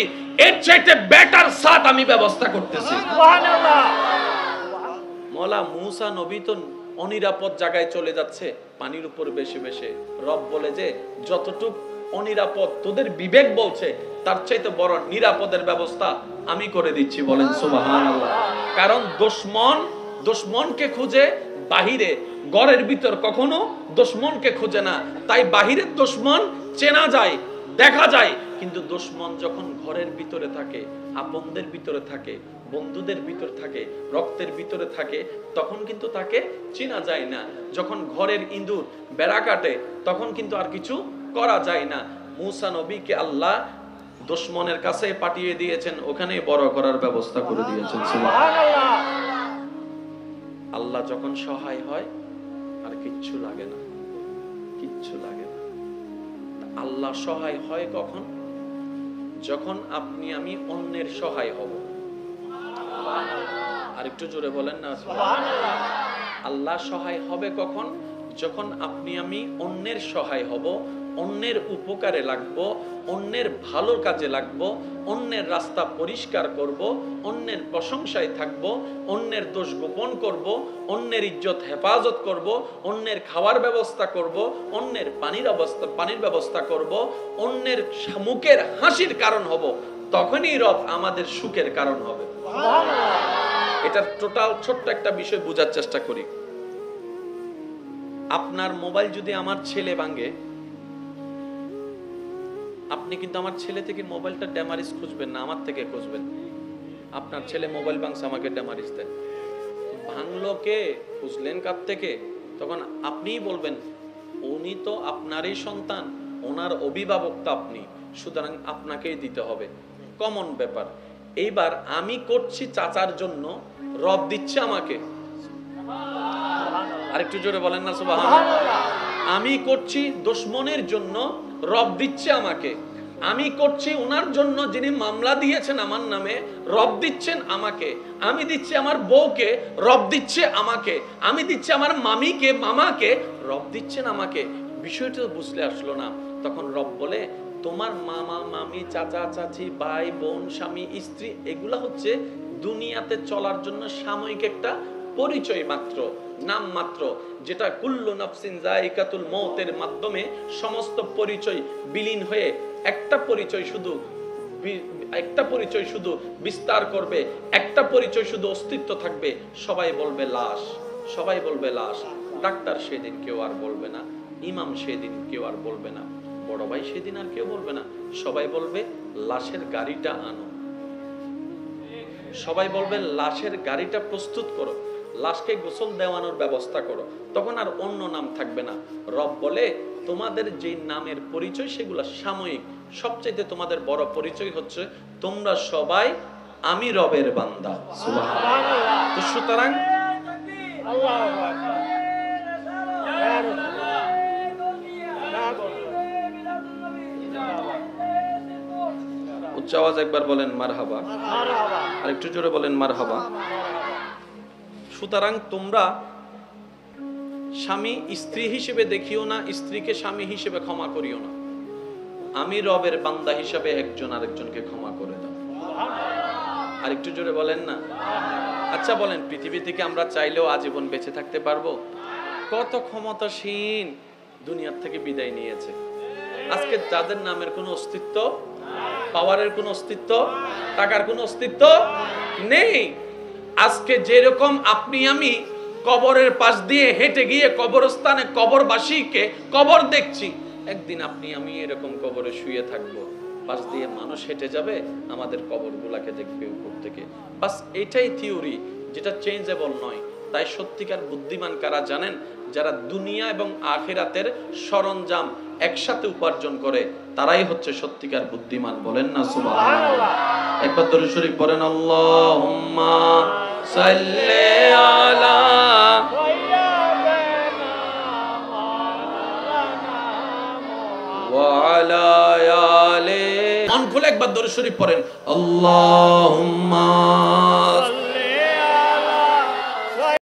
এর চাইতে বেটার ছাদ আমি ব্যবস্থা করতেছি। সুবহানাল্লাহ। মওলা মুসা নবী তো অনিরাপদ জায়গায় চলে যাচ্ছে পানির উপর বেশি বেশি। রব বলে যে যতটুক অনিরাপদ তোদের বিবেক বলছে তার চাইতে বড় নিরাপদের ব্যবস্থা আমি করে দিচ্ছি। বলেন সুবহানাল্লাহ। কারণ দুশমনকে খুঁজে বাহিরে, ঘরের ভিতর কখনো দুশমনকে খুঁজে না। তাই বাহিরের দুশমন চেনা যায়, দেখা যায়, কিন্তু দুশমন যখন ঘরের ভিতরে থাকে, আপনদের ভিতরে থাকে, বন্ধুদের ভিতর থাকে, রক্তের ভিতরে থাকে, তখন কিন্তু তাকে চেনা যায় না। যখন ঘরের ইঁদুর বেড়া কাটে তখন কিন্তু আর কিছু করা যায় না। মুসা নবীকে আল্লাহ দুশমনের কাছে পাঠিয়ে দিয়েছেন, ওখানেই বড় করার ব্যবস্থা করে দিয়েছেন। সুবহানাল্লাহ। আল্লাহ যখন সহায় হয় আর কিচ্ছু লাগে না, কিচ্ছু লাগে না। আল্লাহ সহায় হয় কখন? যখন আপনি আমি অন্যের সহায় হব। আর একটু জোরে বলেন না সুবহানাল্লাহ। আল্লাহ সহায় হবে কখন? যখন আপনি আমি অন্যের সহায় হব, অন্যের উপকারে লাগব, অন্যের ভালো কাজে লাগব, অন্যের রাস্তা পরিষ্কার করব, অন্যের প্রশংসায় থাকব, অন্যের দোষ গোপন করব, অন্যের ইজ্জত হেফাজত করব, অন্যের খাওয়ার ব্যবস্থা করব, অন্যের পানির ব্যবস্থা করব, অন্যের মুখের হাসির কারণ হব। তখনই রব আমাদের সুখের কারণ হবে। এটা টোটাল ছোট্ট একটা বিষয় বোঝার চেষ্টা করি। আপনার মোবাইল যদি আমার ছেলে ভাঙে, আপনি কিন্তু আমার ছেলে থেকে মোবাইলটা ড্যামারিজ খুঁজবেন না, আমার থেকে খুঁজবেন। আপনার ছেলে মোবাইল ভাঙছে, আমাকে ড্যামারিজ দেন। ভাঙলো কে, খুঁজলেন কার থেকে? তখন আপনিই বলবেন, উনি তো আপনারই সন্তান, ওনার অভিভাবক তো আপনি, সুতরাং আপনাকেই দিতে হবে। কমন ব্যাপার। এইবার আমি করছি চাচার জন্য, রব দিচ্ছে আমাকে। আরেকটু জোরে বলেন না সুবহানাল্লাহ। আমি করছি দুশমনের জন্য, রব দিচ্ছে আমাকে। আমি করছি ওনার জন্য যিনি মামলা দিয়েছেন আমার নামে, রব দিচ্ছেন আমাকে। আমি দিচ্ছি আমার বউকে, রব দিচ্ছে আমাকে। আমি দিচ্ছি আমার মামিকে, মামাকে, রব দিচ্ছেন আমাকে। বিষয়টা বুঝলে আসলো না। তখন রব বলে, তোমার মামা মামি, চাচা চাচি, ভাই বোন, স্বামী স্ত্রী, এগুলা হচ্ছে দুনিয়াতে চলার জন্য সাময়িক একটা পরিচয় মাত্র, নাম মাত্র, যেটা কুল্লু নাফসিন যায়িকাতুল মউতের মাধ্যমে সমস্ত পরিচয় বিলীন হয়ে একটা পরিচয় শুধু বিস্তার করবে, একটা পরিচয় শুধু অস্তিত্ব থাকবে। সবাই বলবে লাশ, সবাই বলবে লাশ। ডাক্তার সেদিন কেউ আর বলবে না, ইমাম সেদিন কেউ আর বলবে না, বড় ভাই সেদিন আর কেউ বলবে না। সবাই বলবে লাশের গাড়িটা আনো, সবাই বলবে লাশের গাড়িটা প্রস্তুত করো, লাশকে গোসল দেওয়ানোর ব্যবস্থা করো। তখন আর অন্য নাম থাকবে না। রব বলে, তোমাদের যে নামের পরিচয় সেগুলো সাময়িক, সবচেয়ে তোমাদের বড় পরিচয় হচ্ছে তোমরা সবাই আমি রবের বান্দা। সুবহানাল্লাহ। তো সুতরাং আল্লাহু আকবার ইয়া রাসূলুল্লাহ না বলো উচ্চ আওয়াজ একবার বলেন মারহাবা, মারহাবা আর একটু জোরে বলেন মারহাবা। সুতরাং তোমরা স্বামী স্ত্রী হিসেবে দেখিও না, স্ত্রীকে স্বামী হিসেবে ক্ষমা করিও না। আমি রবের বান্দা হিসেবে একজন আরেকজনকে ক্ষমা করে দাও। আর একটু জোরে বলেন না। আচ্ছা বলেন, পৃথিবী থেকে আমরা চাইলেও আজীবন বেঁচে থাকতে পারবো? কত ক্ষমতাসীন দুনিয়ার থেকে বিদায় নিয়েছে। আজকে যাদের নামের কোনো অস্তিত্ব, পাওয়ারের কোনো অস্তিত্ব, টাকার কোনো অস্তিত্ব নেই। আজকে যেরকম আপনি আমি কবরের পাশ দিয়ে হেঁটে গিয়ে কবরস্থানে কবরবাসীকে কবর দেখছি, একদিন আপনি আমি এরকম কবরে শুয়ে থাকবো, পাশ দিয়ে মানুষ হেঁটে যাবে, আমাদের কবরগুলাকে দেখবে উপর থেকে। বাস এটাই থিওরি, যেটা চেঞ্জেবল নয়। তাই সত্যিকার বুদ্ধিমান কারা জানেন? যারা দুনিয়া এবং আখিরাতের সরঞ্জাম একসাথে উপার্জন করে, তারাই হচ্ছে সত্যিকার বুদ্ধিমান। বলেন না সুবহানাল্লাহ। একবার দরুদ শরীফ পড়েন, আল্লাহুম্মা সাল্লি আলা ওয়া আলা আলি। মন খুলে একবার দরুদ শরীফ পড়েন, আল্লাহুম্মা